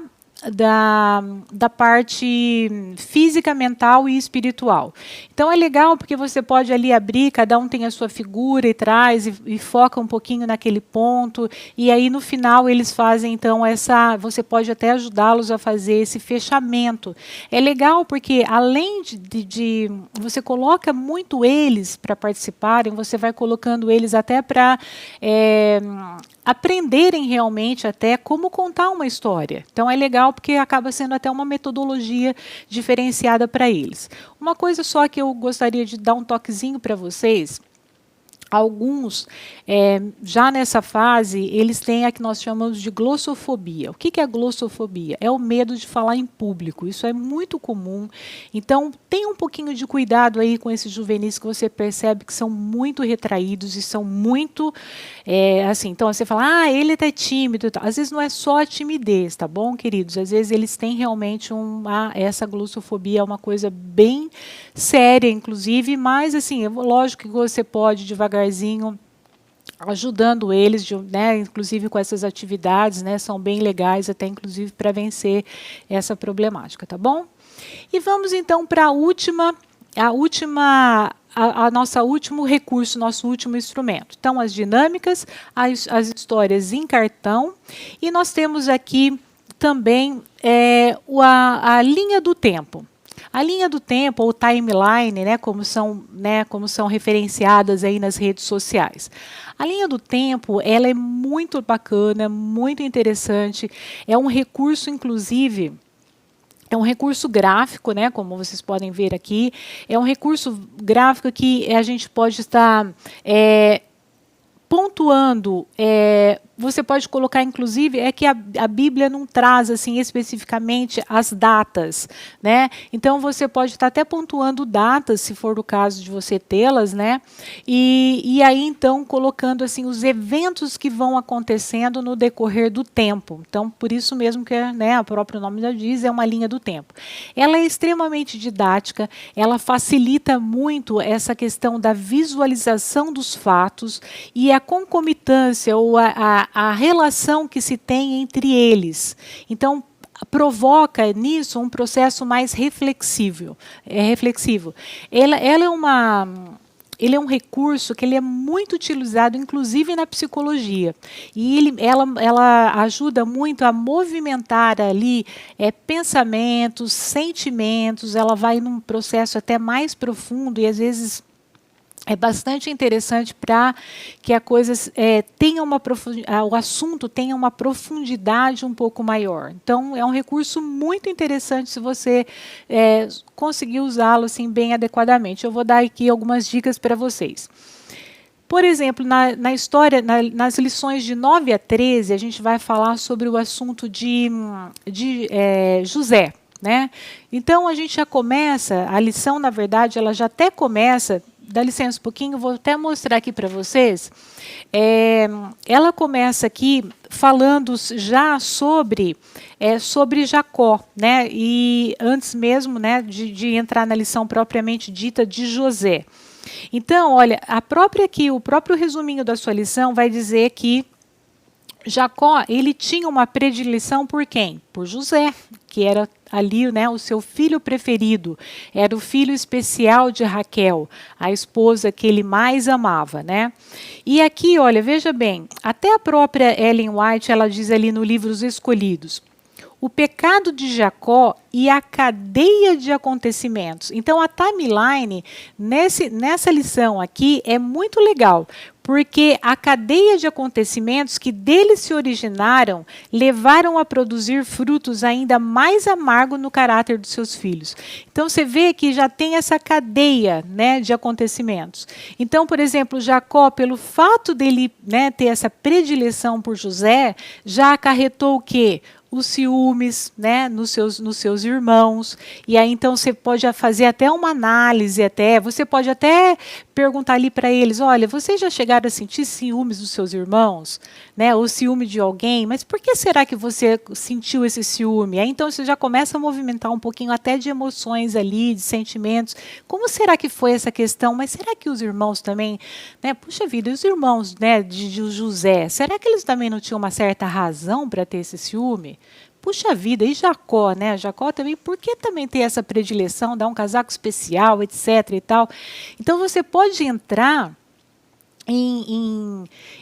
parte física, mental e espiritual. Então, é legal porque você pode ali abrir, cada um tem a sua figura e traz e foca um pouquinho naquele ponto, e aí no final eles fazem então você pode até ajudá-los a fazer esse fechamento. É legal porque além de você coloca muito eles para participarem, você vai colocando eles até para aprenderem realmente até como contar uma história. Então, é legal porque acaba sendo até uma metodologia diferenciada para eles. Uma coisa só que eu gostaria de dar um toquezinho para vocês, alguns, já nessa fase, eles têm a que nós chamamos de glossofobia. O que é a glossofobia? É o medo de falar em público. Isso é muito comum. Então, tenha um pouquinho de cuidado aí com esses juvenis que você percebe que são muito retraídos e são muito, assim, então você fala, ele é tímido. Às vezes não é só a timidez, tá bom, queridos? Às vezes eles têm realmente essa glossofobia, é uma coisa bem séria, inclusive, mas, assim, lógico que você pode devagarzinho ajudando eles, né, inclusive com essas atividades, né, são bem legais até inclusive para vencer essa problemática, tá bom? E vamos então para nosso último recurso, nosso último instrumento. Então, as dinâmicas, as histórias em cartão, e nós temos aqui também a linha do tempo. A linha do tempo, ou timeline, como são referenciadas aí nas redes sociais. A linha do tempo, ela é muito bacana, muito interessante. É um recurso, inclusive, é um recurso gráfico, como vocês podem ver aqui. É um recurso gráfico que a gente pode estar pontuando. Você pode colocar, inclusive, que a Bíblia não traz assim especificamente as datas, né? Então você pode estar até pontuando datas, se for o caso de você tê-las, né? E aí então colocando assim os eventos que vão acontecendo no decorrer do tempo. Então por isso mesmo que o próprio nome já diz, é uma linha do tempo. Ela é extremamente didática, ela facilita muito essa questão da visualização dos fatos e a concomitância ou a relação que se tem entre eles. Então, provoca nisso um processo mais reflexivo. Ele é um recurso que ele é muito utilizado, inclusive na psicologia. E ela ajuda muito a movimentar ali pensamentos, sentimentos, ela vai num processo até mais profundo e, às vezes, é bastante interessante para que a coisa tenha o assunto tenha uma profundidade um pouco maior. Então, é um recurso muito interessante se você conseguir usá-lo assim, bem adequadamente. Eu vou dar aqui algumas dicas para vocês. Por exemplo, na história, nas lições de 9 a 13, a gente vai falar sobre o assunto de José. Né? Então, a gente já começa, a lição, na verdade, ela já até começa. Dá licença um pouquinho, vou até mostrar aqui para vocês. Ela começa aqui falando já sobre Jacó, né? E antes mesmo, né, de entrar na lição propriamente dita de José. Então, olha, o próprio resuminho da sua lição vai dizer que Jacó, ele tinha uma predileção por quem? Por José, que era ali, né, o seu filho preferido. Era o filho especial de Raquel, a esposa que ele mais amava, né? E aqui, olha, veja bem, até a própria Ellen White, ela diz ali no livro Os Escolhidos, o pecado de Jacó e a cadeia de acontecimentos. Então, a timeline, nessa lição aqui, é muito legal, porque a cadeia de acontecimentos que dele se originaram levaram a produzir frutos ainda mais amargos no caráter dos seus filhos. Então, você vê que já tem essa cadeia, né, de acontecimentos. Então, por exemplo, Jacó, pelo fato dele, né, ter essa predileção por José, já acarretou o quê? Os ciúmes, né, nos seus irmãos. E aí, então, você pode fazer até uma análise, você pode até perguntar ali para eles, olha, vocês já chegaram a sentir ciúmes dos seus irmãos? Né, ou ciúme de alguém? Mas por que será que você sentiu esse ciúme? Aí, então, você já começa a movimentar um pouquinho até de emoções ali, de sentimentos. Como será que foi essa questão? Mas será que os irmãos também, né, puxa vida, e os irmãos, né, de José, será que eles também não tinham uma certa razão para ter esse ciúme? Puxa vida, e Jacó, né? Jacó também, por que também tem essa predileção, dar um casaco especial, etc. e tal? Então, você pode entrar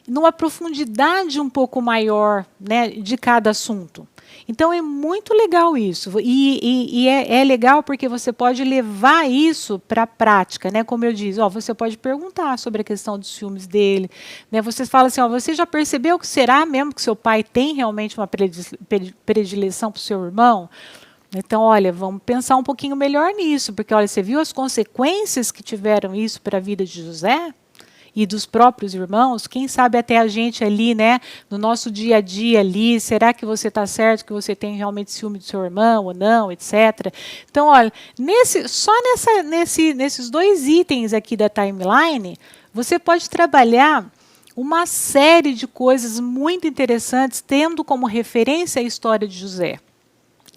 numa profundidade um pouco maior, né, de cada assunto. Então, é muito legal isso. E é legal porque você pode levar isso para a prática, né? Como eu disse, você pode perguntar sobre a questão dos ciúmes dele. Né? Você fala assim, você já percebeu que será mesmo que seu pai tem realmente uma predileção para o seu irmão? Então, olha, vamos pensar um pouquinho melhor nisso, porque olha, você viu as consequências que tiveram isso para a vida de José? e dos próprios irmãos, quem sabe até a gente ali, né, no nosso dia a dia ali, será que você está certo, que você tem realmente ciúme do seu irmão ou não, etc. Então, olha, nesses 2 itens aqui da timeline, você pode trabalhar uma série de coisas muito interessantes, tendo como referência a história de José.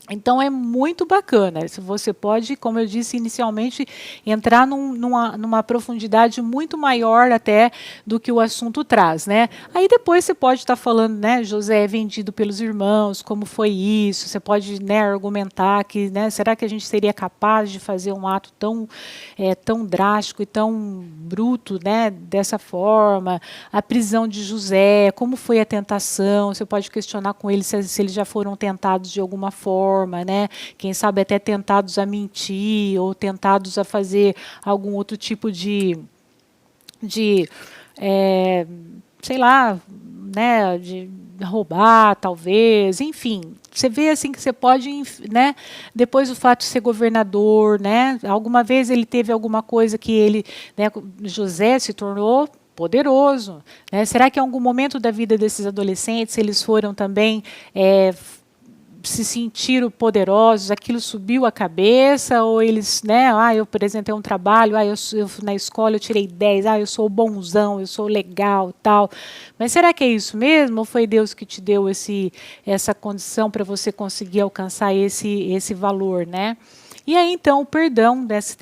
Então é muito bacana. Você pode, como eu disse inicialmente, entrar numa profundidade muito maior até do que o assunto traz, né? Aí depois você pode estar falando, né? José é vendido pelos irmãos, como foi isso? Você pode, né, argumentar que, né? Será que a gente seria capaz de fazer um ato tão drástico e tão bruto, né? Dessa forma? A prisão de José, como foi a tentação? Você pode questionar com eles se eles já foram tentados de alguma forma. Né? Quem sabe até tentados a mentir ou tentados a fazer algum outro tipo sei lá, né, de roubar, talvez, enfim. Você vê assim que você pode, né, depois do fato de ser governador, né, alguma vez ele teve alguma coisa que ele, né, José se tornou poderoso, né? Será que em algum momento da vida desses adolescentes eles foram também se sentiram poderosos, aquilo subiu a cabeça, ou eles, né, eu apresentei um trabalho, eu na escola eu tirei 10, eu sou bonzão, eu sou legal, tal. Mas será que é isso mesmo? Ou foi Deus que te deu essa condição para você conseguir alcançar esse valor, né? E aí, então, o perdão, nesse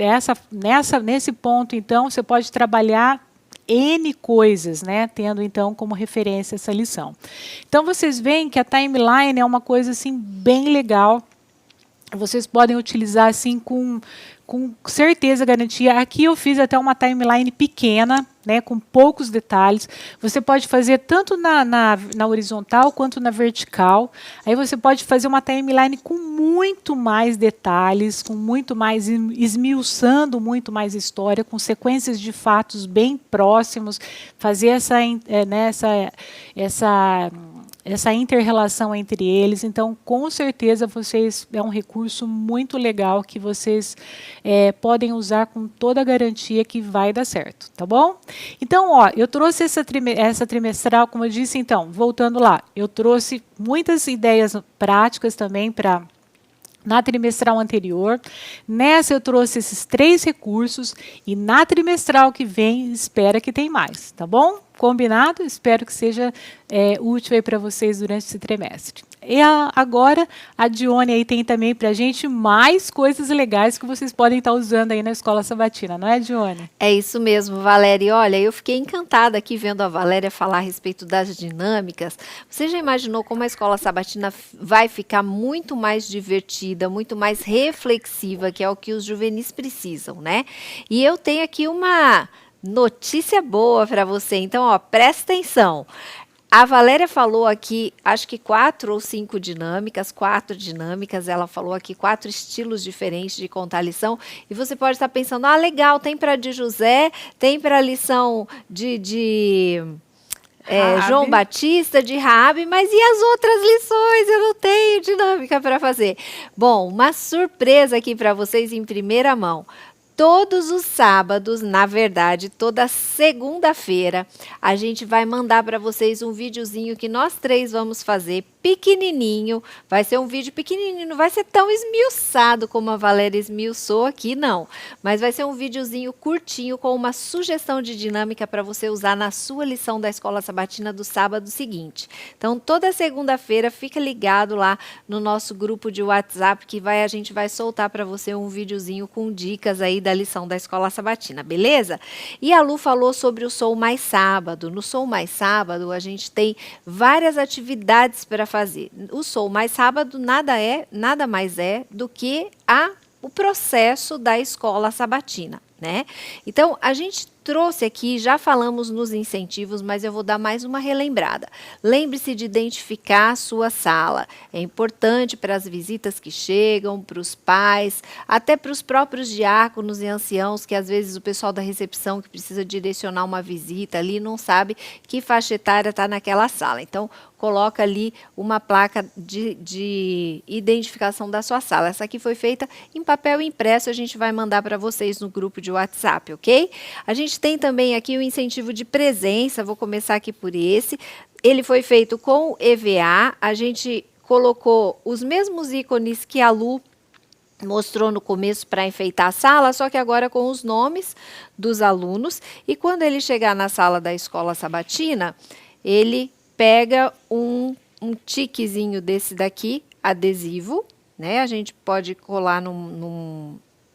ponto, então, você pode trabalhar N coisas, né, tendo então como referência essa lição. Então vocês veem que a timeline é uma coisa assim bem legal. Vocês podem utilizar assim com certeza, garantia. Aqui eu fiz até uma timeline pequena, né, com poucos detalhes. Você pode fazer tanto na horizontal quanto na vertical. Aí você pode fazer uma timeline com muito mais detalhes, com muito mais, esmiuçando muito mais história, com sequências de fatos bem próximos, fazer essa inter-relação entre eles. Então, com certeza, é um recurso muito legal que vocês podem usar com toda a garantia que vai dar certo, tá bom? Então, eu trouxe essa trimestral, como eu disse, então, voltando lá, eu trouxe muitas ideias práticas também na trimestral anterior. Nessa eu trouxe esses 3 recursos e na trimestral que vem, espera que tem mais, tá bom? Combinado? Espero que seja útil aí para vocês durante esse trimestre. E agora a Dione aí tem também para a gente mais coisas legais que vocês podem estar usando aí na Escola Sabatina, não é, Dione? É isso mesmo, Valéria. Olha, eu fiquei encantada aqui vendo a Valéria falar a respeito das dinâmicas. Você já imaginou como a Escola Sabatina vai ficar muito mais divertida, muito mais reflexiva, que é o que os juvenis precisam, né? E eu tenho aqui uma notícia boa para você. Então, presta atenção. A Valéria falou aqui, acho que 4 ou 5 dinâmicas, 4 dinâmicas, ela falou aqui 4 estilos diferentes de contar a lição, e você pode estar pensando, legal, tem para de José, tem para a lição de João Batista, de Raabe, mas e as outras lições? Eu não tenho dinâmica para fazer. Bom, uma surpresa aqui para vocês em primeira mão. Todos os sábados, na verdade, toda segunda-feira, a gente vai mandar para vocês um videozinho que nós 3 vamos fazer, pequenininho. Vai ser um vídeo pequenininho, não vai ser tão esmiuçado como a Valéria esmiuçou aqui, não. Mas vai ser um videozinho curtinho com uma sugestão de dinâmica para você usar na sua lição da Escola Sabatina do sábado seguinte. Então, toda segunda-feira, fica ligado lá no nosso grupo de WhatsApp que a gente vai soltar para você um videozinho com dicas aí da lição da Escola Sabatina, beleza? E a Lu falou sobre o Sou Mais Sábado. No Sou Mais Sábado, a gente tem várias atividades para fazer. O Sou Mais Sábado nada mais é do que o processo da Escola Sabatina, né? Então, a gente trouxe aqui, já falamos nos incentivos, mas eu vou dar mais uma relembrada. Lembre-se de identificar a sua sala. É importante para as visitas que chegam, para os pais, até para os próprios diáconos e anciãos, que às vezes o pessoal da recepção que precisa direcionar uma visita ali não sabe que faixa etária está naquela sala. Então, coloca ali uma placa de identificação da sua sala. Essa aqui foi feita em papel impresso, a gente vai mandar para vocês no grupo de WhatsApp, ok? A gente tem também aqui o incentivo de presença, vou começar aqui por esse. Ele foi feito com EVA, a gente colocou os mesmos ícones que a Lu mostrou no começo para enfeitar a sala, só que agora com os nomes dos alunos. E quando ele chegar na sala da Escola Sabatina, ele pega um tiquezinho desse daqui, adesivo, né? A gente pode colar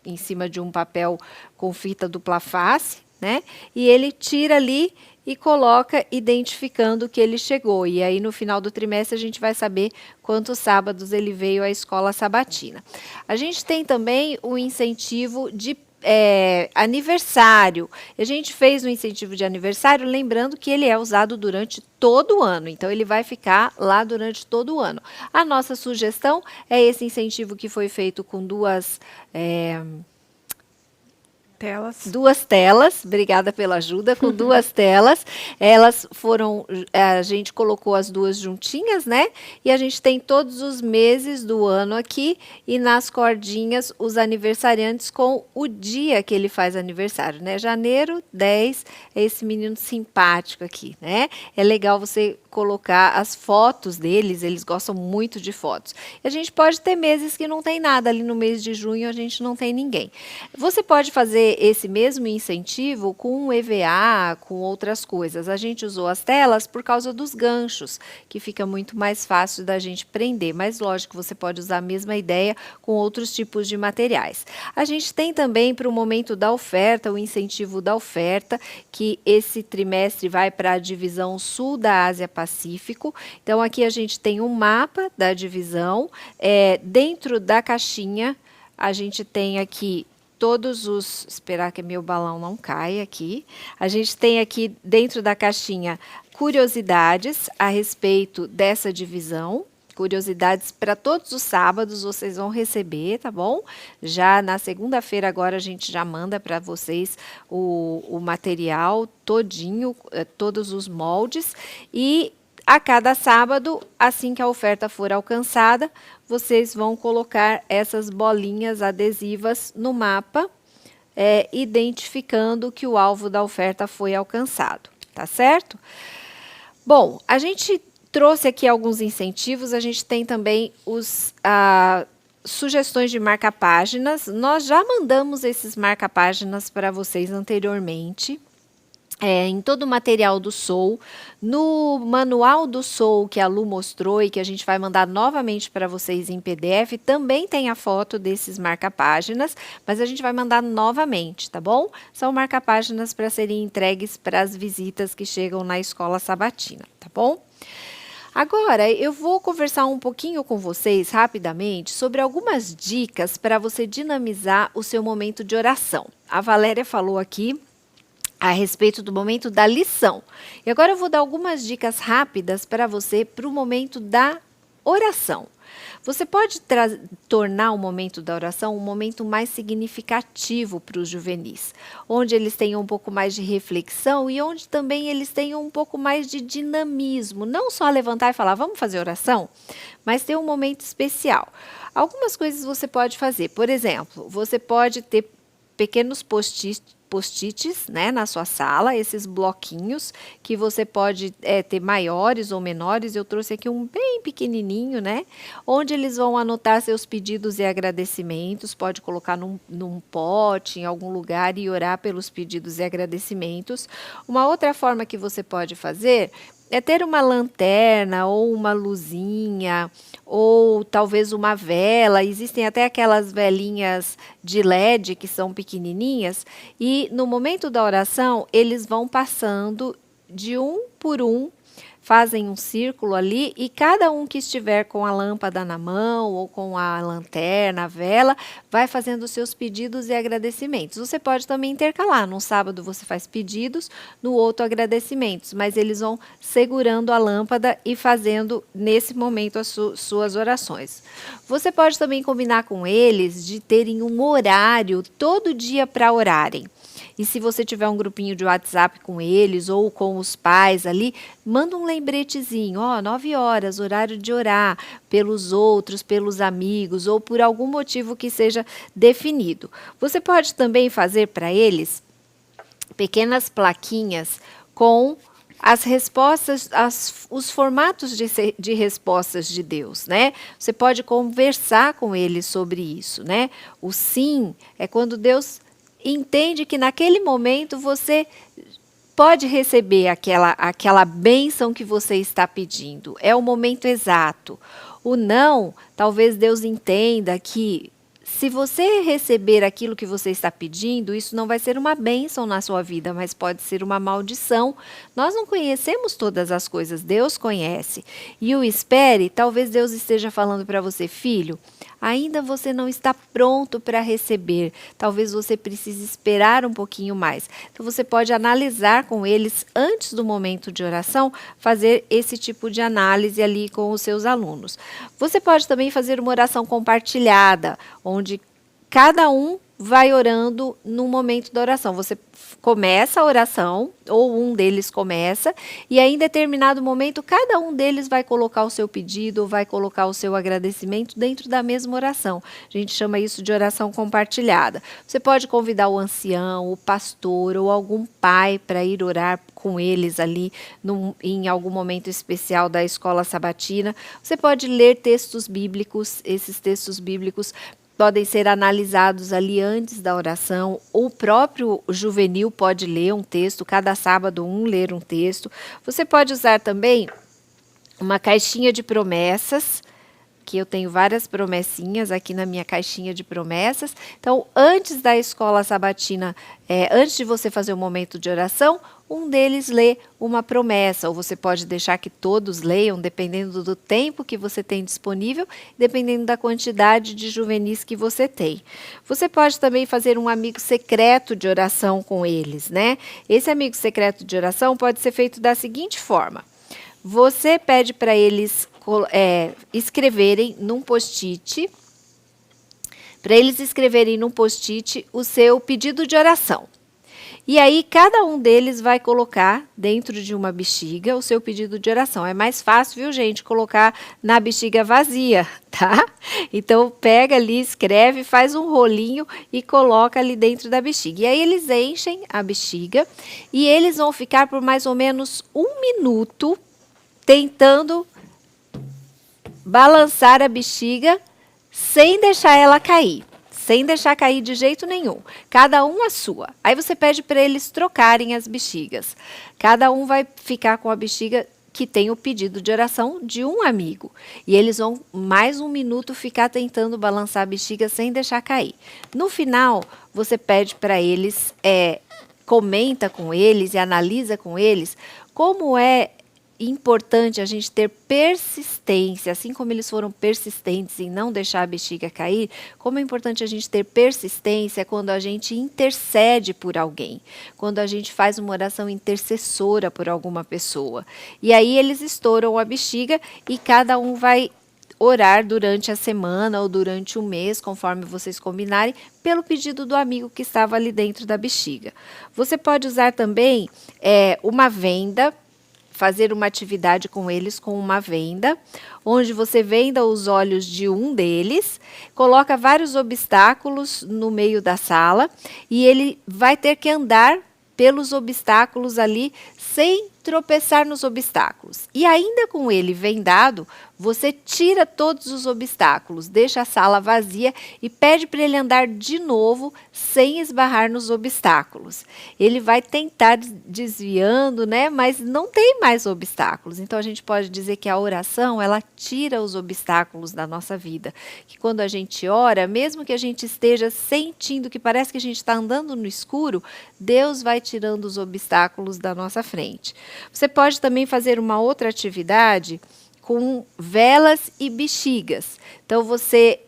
em cima de um papel com fita dupla face, né? E ele tira ali e coloca identificando que ele chegou. E aí, no final do trimestre, a gente vai saber quantos sábados ele veio à Escola Sabatina. A gente tem também o incentivo de aniversário. A gente fez um incentivo de aniversário, lembrando que ele é usado durante todo o ano. Então, ele vai ficar lá durante todo o ano. A nossa sugestão é esse incentivo que foi feito com duas telas, obrigada pela ajuda, com duas telas, elas foram, a gente colocou as duas juntinhas, né, e a gente tem todos os meses do ano aqui, e nas cordinhas os aniversariantes com o dia que ele faz aniversário, né, janeiro 10, é esse menino simpático aqui, né, é legal você colocar as fotos deles, eles gostam muito de fotos. E a gente pode ter meses que não tem nada, ali no mês de junho a gente não tem ninguém. Você pode fazer esse mesmo incentivo com EVA, com outras coisas. A gente usou as telas por causa dos ganchos, que fica muito mais fácil da gente prender, mas lógico, você pode usar a mesma ideia com outros tipos de materiais. A gente tem também para o momento da oferta, o incentivo da oferta, que esse trimestre vai para a divisão sul da Ásia Pacífico. Então, aqui a gente tem um mapa da divisão. Dentro da caixinha, a gente tem aqui todos os... Esperar que meu balão não caia aqui. A gente tem aqui dentro da caixinha curiosidades a respeito dessa divisão. Curiosidades para todos os sábados vocês vão receber, tá bom? Já na segunda-feira agora a gente já manda para vocês o material todinho, todos os moldes. E a cada sábado, assim que a oferta for alcançada, vocês vão colocar essas bolinhas adesivas no mapa, identificando que o alvo da oferta foi alcançado, tá certo? Bom, a gente trouxe aqui alguns incentivos, a gente tem também sugestões de marca-páginas. Nós já mandamos esses marca-páginas para vocês anteriormente. Em todo o material do Soul, no manual do Soul que a Lu mostrou e que a gente vai mandar novamente para vocês em PDF, também tem a foto desses marca-páginas, mas a gente vai mandar novamente, tá bom? São marca-páginas para serem entregues para as visitas que chegam na Escola Sabatina, tá bom? Agora, eu vou conversar um pouquinho com vocês rapidamente sobre algumas dicas para você dinamizar o seu momento de oração. A Valéria falou aqui a respeito do momento da lição. E agora eu vou dar algumas dicas rápidas para você para o momento da oração. Você pode tornar o momento da oração um momento mais significativo para os juvenis, onde eles tenham um pouco mais de reflexão e onde também eles tenham um pouco mais de dinamismo. Não só levantar e falar, vamos fazer oração, mas ter um momento especial. Algumas coisas você pode fazer. Por exemplo, você pode ter pequenos post-its, né, na sua sala, esses bloquinhos que você pode ter maiores ou menores. Eu trouxe aqui um bem pequenininho, né, onde eles vão anotar seus pedidos e agradecimentos. Pode colocar num pote, em algum lugar, e orar pelos pedidos e agradecimentos. Uma outra forma que você pode fazer é ter uma lanterna ou uma luzinha ou talvez uma vela. Existem até aquelas velinhas de LED que são pequenininhas e no momento da oração eles vão passando de um por um, fazem um círculo ali e cada um que estiver com a lâmpada na mão ou com a lanterna, a vela, vai fazendo os seus pedidos e agradecimentos. Você pode também intercalar. Num sábado você faz pedidos, no outro agradecimentos, mas eles vão segurando a lâmpada e fazendo nesse momento as suas orações. Você pode também combinar com eles de terem um horário todo dia para orarem. E se você tiver um grupinho de WhatsApp com eles ou com os pais ali, manda um lembretezinho, 9 horas, horário de orar pelos outros, pelos amigos ou por algum motivo que seja definido. Você pode também fazer para eles pequenas plaquinhas com as respostas, os formatos de respostas de Deus, né? Você pode conversar com eles sobre isso, né? O sim é quando Deus entende que naquele momento você pode receber aquela bênção que você está pedindo. É o momento exato. O não, talvez Deus entenda que se você receber aquilo que você está pedindo, isso não vai ser uma bênção na sua vida, mas pode ser uma maldição. Nós não conhecemos todas as coisas, Deus conhece. E o espere, talvez Deus esteja falando para você, filho, ainda você não está pronto para receber. Talvez você precise esperar um pouquinho mais. Então você pode analisar com eles antes do momento de oração, fazer esse tipo de análise ali com os seus alunos. Você pode também fazer uma oração compartilhada, onde cada um vai orando no momento da oração. Você começa a oração, ou um deles começa, e aí em determinado momento, cada um deles vai colocar o seu pedido, ou vai colocar o seu agradecimento dentro da mesma oração. A gente chama isso de oração compartilhada. Você pode convidar o ancião, o pastor, ou algum pai para ir orar com eles ali em algum momento especial da escola sabatina. Você pode ler textos bíblicos, esses textos bíblicos podem ser analisados ali antes da oração. O próprio juvenil pode ler um texto, cada sábado ler um texto. Você pode usar também uma caixinha de promessas, que eu tenho várias promessinhas aqui na minha caixinha de promessas. Então, antes da escola sabatina, antes de você fazer o momento de oração, um deles lê uma promessa, ou você pode deixar que todos leiam, dependendo do tempo que você tem disponível, dependendo da quantidade de juvenis que você tem. Você pode também fazer um amigo secreto de oração com eles, né? Esse amigo secreto de oração pode ser feito da seguinte forma. Você pede para eles escreverem num post-it, o seu pedido de oração. E aí, cada um deles vai colocar dentro de uma bexiga o seu pedido de oração. É mais fácil, viu, gente, colocar na bexiga vazia, tá? Então, pega ali, escreve, faz um rolinho e coloca ali dentro da bexiga. E aí, eles enchem a bexiga e eles vão ficar por mais ou menos 1 minuto tentando balançar a bexiga sem deixar ela cair. Sem deixar cair de jeito nenhum. Cada um a sua. Aí você pede para eles trocarem as bexigas. Cada um vai ficar com a bexiga que tem o pedido de oração de um amigo. E eles vão mais 1 minuto ficar tentando balançar a bexiga sem deixar cair. No final, você pede para eles, comenta com eles e analisa com eles como é importante a gente ter persistência, assim como eles foram persistentes em não deixar a bexiga cair, como é importante a gente ter persistência quando a gente intercede por alguém, quando a gente faz uma oração intercessora por alguma pessoa. E aí eles estouram a bexiga e cada um vai orar durante a semana ou durante o mês, conforme vocês combinarem, pelo pedido do amigo que estava ali dentro da bexiga. Você pode usar também uma venda, fazer uma atividade com eles com uma venda, onde você venda os olhos de um deles, coloca vários obstáculos no meio da sala e ele vai ter que andar pelos obstáculos ali sem tropeçar nos obstáculos. E ainda com ele vendado, você tira todos os obstáculos, deixa a sala vazia e pede para ele andar de novo sem esbarrar nos obstáculos. Ele vai tentar desviando, né? Mas não tem mais obstáculos. Então a gente pode dizer que a oração, ela tira os obstáculos da nossa vida. Que quando a gente ora, mesmo que a gente esteja sentindo que parece que a gente está andando no escuro, Deus vai tirando os obstáculos da nossa frente. Você pode também fazer uma outra atividade com velas e bexigas. Então, você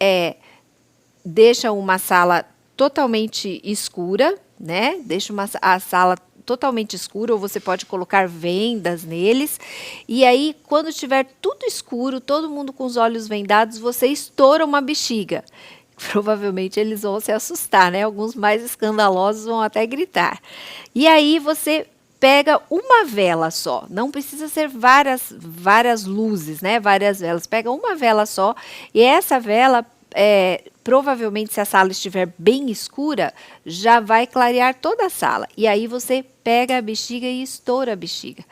deixa uma sala totalmente escura, né? Deixa a sala totalmente escura, ou você pode colocar vendas neles. E aí, quando estiver tudo escuro, todo mundo com os olhos vendados, você estoura uma bexiga. Provavelmente eles vão se assustar, né? Alguns mais escandalosos vão até gritar. E aí você pega uma vela só, não precisa ser várias luzes, né? Várias velas. Pega uma vela só e essa vela, provavelmente se a sala estiver bem escura, já vai clarear toda a sala. E aí você pega a bexiga e estoura a bexiga.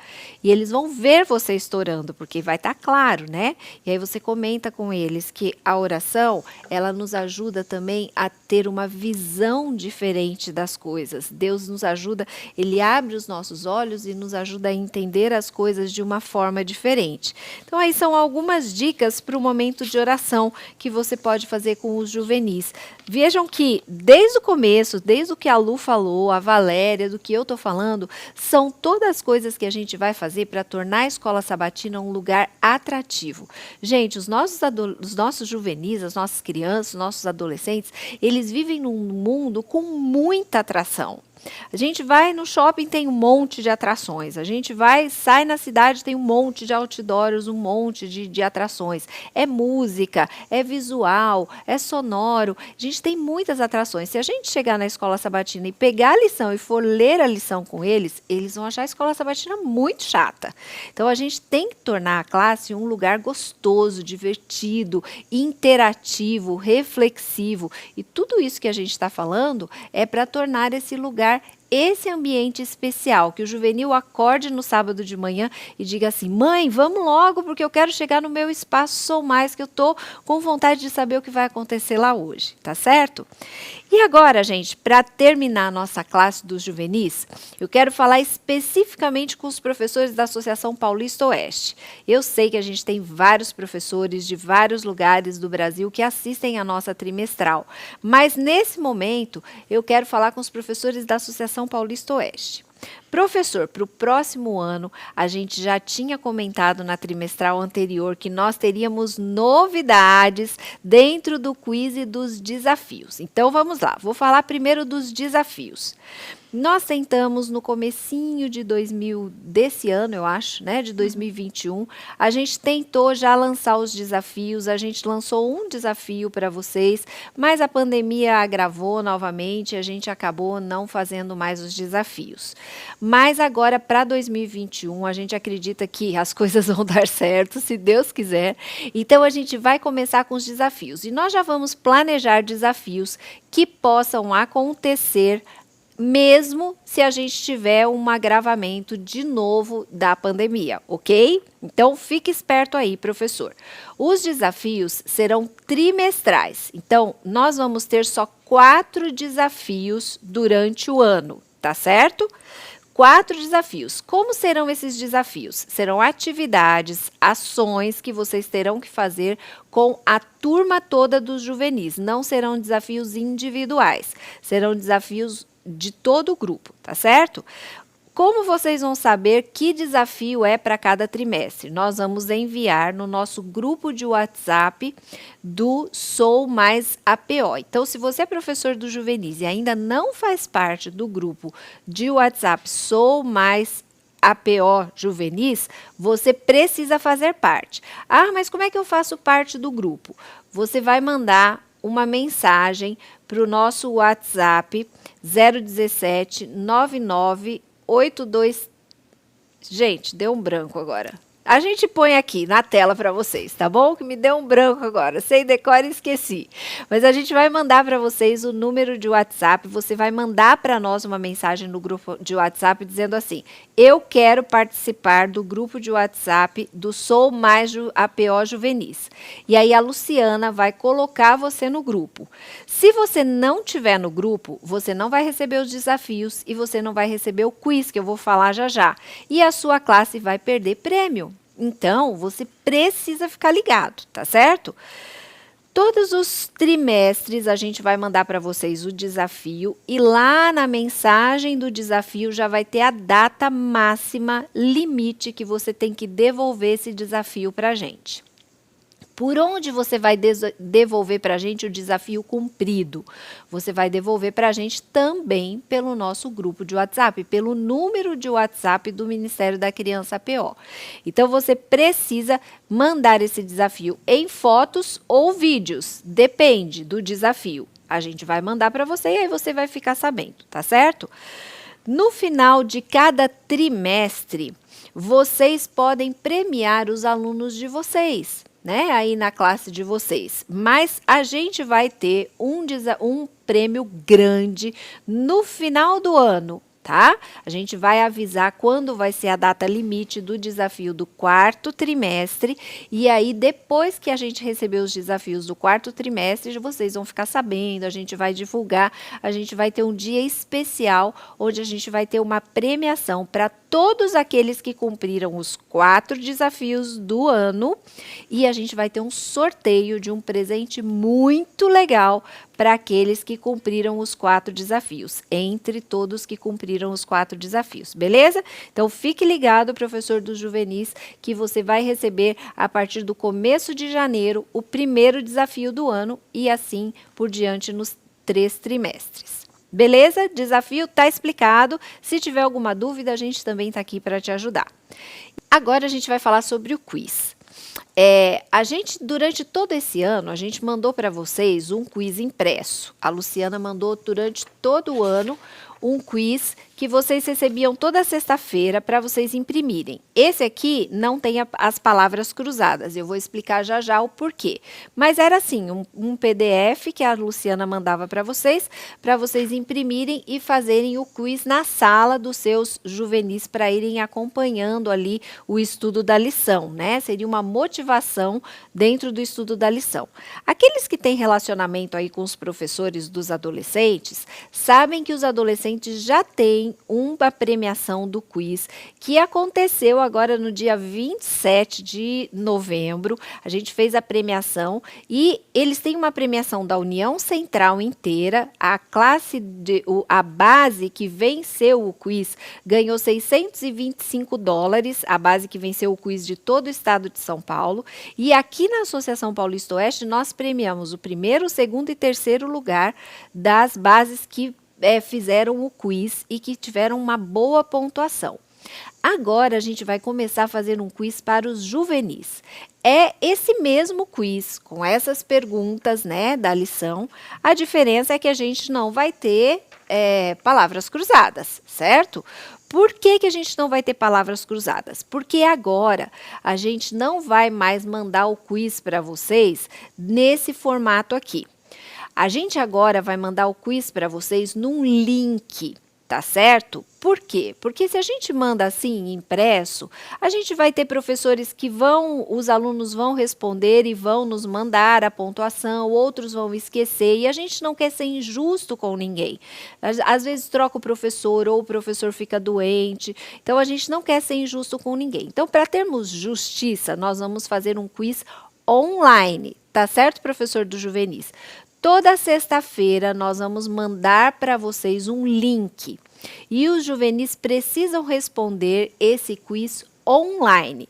E eles vão ver você estourando, porque vai estar claro, né? E aí você comenta com eles que a oração, ela nos ajuda também a ter uma visão diferente das coisas. Deus nos ajuda, Ele abre os nossos olhos e nos ajuda a entender as coisas de uma forma diferente. Então aí são algumas dicas para o momento de oração que você pode fazer com os juvenis. Vejam que desde o começo, desde o que a Lu falou, a Valéria, do que eu estou falando, são todas as coisas que a gente vai fazer para tornar a escola sabatina um lugar atrativo. Gente, os nossos juvenis, as nossas crianças, os nossos adolescentes, eles vivem num mundo com muita atração. A gente vai no shopping, tem um monte de atrações. A gente sai na cidade, tem um monte de outdoors, um monte de atrações. É música, é visual, é sonoro. A gente tem muitas atrações. Se a gente chegar na escola sabatina e pegar a lição e for ler a lição com eles, eles vão achar a escola sabatina muito chata. Então, a gente tem que tornar a classe um lugar gostoso, divertido, interativo, reflexivo. E tudo isso que a gente está falando é para tornar esse lugar, esse ambiente especial, que o juvenil acorde no sábado de manhã e diga assim: mãe, vamos logo porque eu quero chegar no meu espaço Sou Mais, que eu estou com vontade de saber o que vai acontecer lá hoje, tá certo? E agora, gente, para terminar a nossa classe dos juvenis, eu quero falar especificamente com os professores da Associação Paulista Oeste. Eu sei que a gente tem vários professores de vários lugares do Brasil que assistem a nossa trimestral, mas nesse momento eu quero falar com os professores da Associação Paulista Oeste. Professor, para o próximo ano, a gente já tinha comentado na trimestral anterior que nós teríamos novidades dentro do quiz e dos desafios. Então, vamos lá. Vou falar primeiro dos desafios. Nós tentamos no comecinho desse ano, eu acho, né, de 2021, a gente tentou já lançar os desafios, a gente lançou um desafio para vocês, mas a pandemia agravou novamente, a gente acabou não fazendo mais os desafios. Mas agora, para 2021, a gente acredita que as coisas vão dar certo, se Deus quiser. Então, a gente vai começar com os desafios. E nós já vamos planejar desafios que possam acontecer mesmo se a gente tiver um agravamento de novo da pandemia, ok? Então, fique esperto aí, professor. Os desafios serão trimestrais. Então, nós vamos ter só 4 desafios durante o ano, tá certo? 4 desafios. Como serão esses desafios? Serão atividades, ações que vocês terão que fazer com a turma toda dos juvenis. Não serão desafios individuais, serão desafios de todo o grupo, tá certo? Como vocês vão saber que desafio é para cada trimestre? Nós vamos enviar no nosso grupo de WhatsApp do Sou Mais APO. Então, se você é professor do Juvenis e ainda não faz parte do grupo de WhatsApp Sou Mais APO Juvenis, você precisa fazer parte. Ah, mas como é que eu faço parte do grupo? Você vai mandar uma mensagem para o nosso WhatsApp 017 9982. Gente, deu um branco agora. A gente põe aqui na tela para vocês, tá bom? Que me deu um branco agora. Sei decor e esqueci. Mas a gente vai mandar para vocês o número de WhatsApp. Você vai mandar para nós uma mensagem no grupo de WhatsApp dizendo assim: eu quero participar do grupo de WhatsApp do Sou Mais APO Juvenis. E aí a Luciana vai colocar você no grupo. Se você não tiver no grupo, você não vai receber os desafios e você não vai receber o quiz, que eu vou falar já já. E a sua classe vai perder prêmio. Então, você precisa ficar ligado, tá certo? Todos os trimestres a gente vai mandar para vocês o desafio e lá na mensagem do desafio já vai ter a data máxima limite que você tem que devolver esse desafio para a gente. Por onde você vai devolver para a gente o desafio cumprido? Você vai devolver para a gente também pelo nosso grupo de WhatsApp, pelo número de WhatsApp do Ministério da Criança PO. Então, você precisa mandar esse desafio em fotos ou vídeos, depende do desafio. A gente vai mandar para você e aí você vai ficar sabendo, tá certo? No final de cada trimestre, vocês podem premiar os alunos de vocês, né, aí na classe de vocês. Mas a gente vai ter um prêmio grande no final do ano, tá? A gente vai avisar quando vai ser a data limite do desafio do quarto trimestre e aí depois que a gente receber os desafios do quarto trimestre, vocês vão ficar sabendo, a gente vai divulgar, a gente vai ter um dia especial onde a gente vai ter uma premiação para todos aqueles que cumpriram os 4 desafios do ano e a gente vai ter um sorteio de um presente muito legal para aqueles que cumpriram os 4 desafios, entre todos que cumpriram os 4 desafios, beleza? Então, fique ligado, professor dos juvenis, que você vai receber a partir do começo de janeiro o primeiro desafio do ano e assim por diante nos 3 trimestres. Beleza? Desafio está explicado. Se tiver alguma dúvida, a gente também está aqui para te ajudar. Agora a gente vai falar sobre o quiz. A gente, durante todo esse ano, a gente mandou para vocês um quiz impresso. A Luciana mandou durante todo o ano um quiz que vocês recebiam toda sexta-feira para vocês imprimirem. Esse aqui não tem as palavras cruzadas, eu vou explicar já já o porquê. Mas era assim, um PDF que a Luciana mandava para vocês imprimirem e fazerem o quiz na sala dos seus juvenis para irem acompanhando ali o estudo da lição, né? Seria uma motivação dentro do estudo da lição. Aqueles que têm relacionamento aí com os professores dos adolescentes, sabem que os adolescentes já têm uma premiação do quiz que aconteceu agora no dia 27 de novembro. A gente fez a premiação e eles têm uma premiação da União Central inteira. A a base que venceu o quiz ganhou $625, a base que venceu o quiz de todo o estado de São Paulo. E aqui na Associação Paulista Oeste nós premiamos o primeiro, segundo e terceiro lugar das bases que fizeram o quiz e que tiveram uma boa pontuação. Agora a gente vai começar a fazer um quiz para os juvenis. É esse mesmo quiz, com essas perguntas, né, da lição. A diferença é que a gente não vai ter palavras cruzadas, certo? Por que a gente não vai ter palavras cruzadas? Porque agora a gente não vai mais mandar o quiz para vocês nesse formato aqui. A gente agora vai mandar o quiz para vocês num link, tá certo? Por quê? Porque se a gente manda assim, impresso, a gente vai ter professores que os alunos vão responder e vão nos mandar a pontuação, outros vão esquecer e a gente não quer ser injusto com ninguém. Às vezes troca o professor ou o professor fica doente, então a gente não quer ser injusto com ninguém. Então, para termos justiça, nós vamos fazer um quiz online, tá certo, professor do juvenis? Toda sexta-feira nós vamos mandar para vocês um link e os juvenis precisam responder esse quiz online.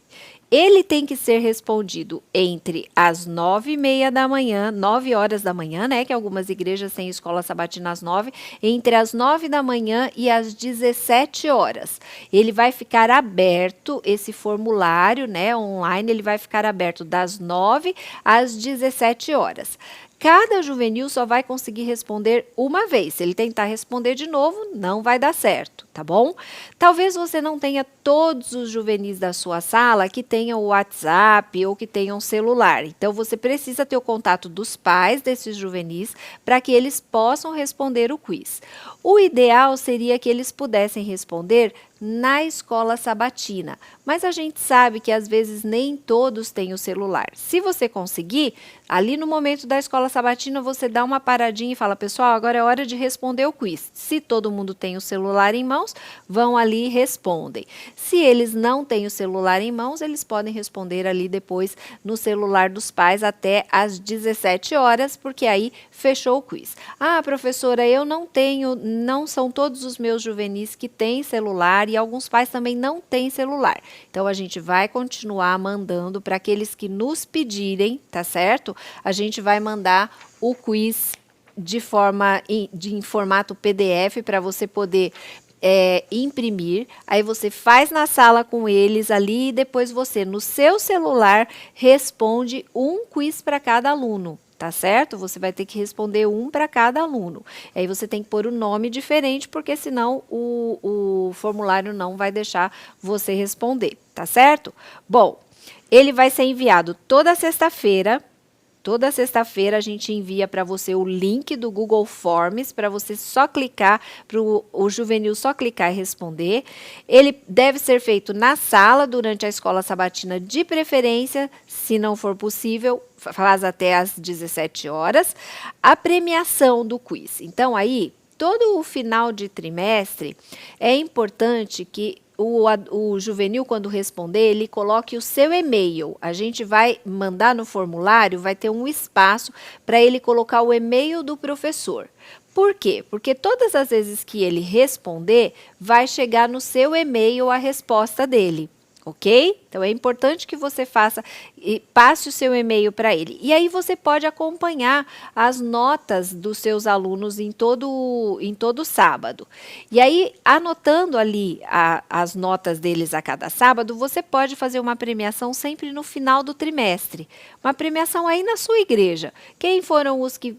Ele tem que ser respondido entre as 9h30 da manhã, 9 horas da manhã, né? Que algumas igrejas têm escola sabatina às 9, entre as 9 da manhã e as 17 horas. Ele vai ficar aberto, esse formulário, né, online, ele vai ficar aberto das 9 às 17 horas. Cada juvenil só vai conseguir responder uma vez. Se ele tentar responder de novo, não vai dar certo, tá bom? Talvez você não tenha todos os juvenis da sua sala que tenham o WhatsApp ou que tenham celular. Então, você precisa ter o contato dos pais desses juvenis para que eles possam responder o quiz. O ideal seria que eles pudessem responder na escola sabatina, mas a gente sabe que às vezes nem todos têm o celular. Se você conseguir, ali no momento da escola sabatina, você dá uma paradinha e fala, pessoal, agora é hora de responder o quiz. Se todo mundo tem o celular em mãos, vão ali e respondem. Se eles não têm o celular em mãos, eles podem responder ali depois no celular dos pais até às 17 horas, porque aí fechou o quiz. Ah, professora, eu não tenho, não são todos os meus juvenis que têm celular celular e alguns pais também não têm celular. Então a gente vai continuar mandando para aqueles que nos pedirem, tá certo? A gente vai mandar o quiz em formato PDF para você poder imprimir, aí você faz na sala com eles ali e depois você, no seu celular, responde um quiz para cada aluno, tá certo? Você vai ter que responder um para cada aluno. Aí você tem que pôr o nome diferente, porque senão o formulário não vai deixar você responder, tá certo? Bom, ele vai ser enviado toda sexta-feira. Toda sexta-feira a gente envia para você o link do Google Forms para você só clicar, para o juvenil só clicar e responder. Ele deve ser feito na sala durante a escola sabatina, de preferência, se não for possível, faz até às 17 horas. A premiação do quiz. Então aí, todo o final de trimestre, é importante que o juvenil, quando responder, ele coloque o seu e-mail. A gente vai mandar no formulário, vai ter um espaço para ele colocar o e-mail do professor. Por quê? Porque todas as vezes que ele responder, vai chegar no seu e-mail a resposta dele. Ok? Então é importante que você faça e passe o seu e-mail para ele. E aí você pode acompanhar as notas dos seus alunos em todo sábado. E aí, anotando ali as notas deles a cada sábado, você pode fazer uma premiação sempre no final do trimestre. Uma premiação aí na sua igreja. Quem foram os que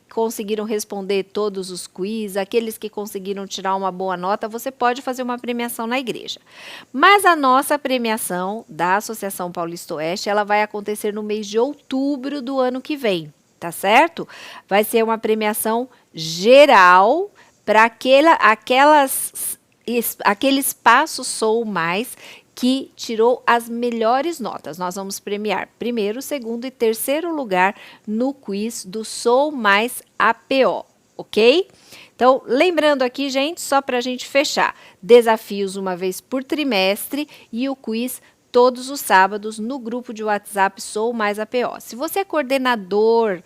conseguiram responder todos os quiz, aqueles que conseguiram tirar uma boa nota, você pode fazer uma premiação na igreja. Mas a nossa premiação da Associação Paulista Oeste, ela vai acontecer no mês de outubro do ano que vem, tá certo? Vai ser uma premiação geral para aqueles passos Sou Mais que tirou as melhores notas. Nós vamos premiar primeiro, segundo e terceiro lugar no quiz do Sou Mais APO, ok? Então, lembrando aqui, gente, só para a gente fechar, desafios uma vez por trimestre e o quiz todos os sábados no grupo de WhatsApp Sou Mais APO. Se você é coordenador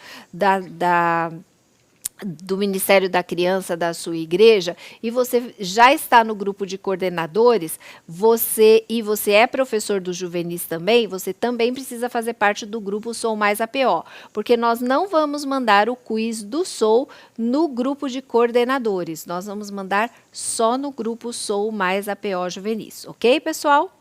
do Ministério da Criança da sua igreja e você já está no grupo de coordenadores, você é professor do juvenis também, você também precisa fazer parte do grupo Sou Mais APO, porque nós não vamos mandar o quiz do Sou no grupo de coordenadores, nós vamos mandar só no grupo Sou Mais APO Juvenis, ok, pessoal?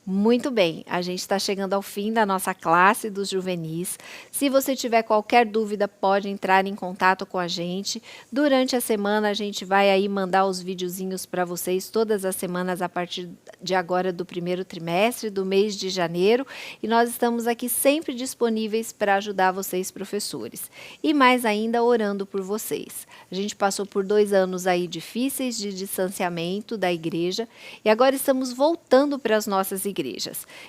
Muito bem, a gente está chegando ao fim da nossa classe dos juvenis. Se você tiver qualquer dúvida, pode entrar em contato com a gente. Durante a semana, a gente vai aí mandar os videozinhos para vocês todas as semanas a partir de agora do primeiro trimestre, do mês de janeiro. E nós estamos aqui sempre disponíveis para ajudar vocês, professores. E mais ainda, orando por vocês. A gente passou por 2 anos aí difíceis de distanciamento da igreja e agora estamos voltando para as nossas igrejas.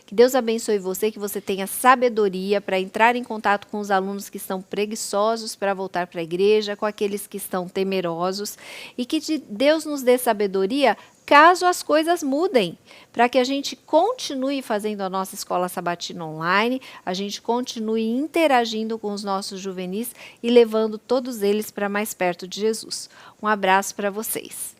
Que Deus abençoe você, que você tenha sabedoria para entrar em contato com os alunos que estão preguiçosos para voltar para a igreja, com aqueles que estão temerosos e que Deus nos dê sabedoria caso as coisas mudem, para que a gente continue fazendo a nossa escola sabatina online, a gente continue interagindo com os nossos juvenis e levando todos eles para mais perto de Jesus. Um abraço para vocês.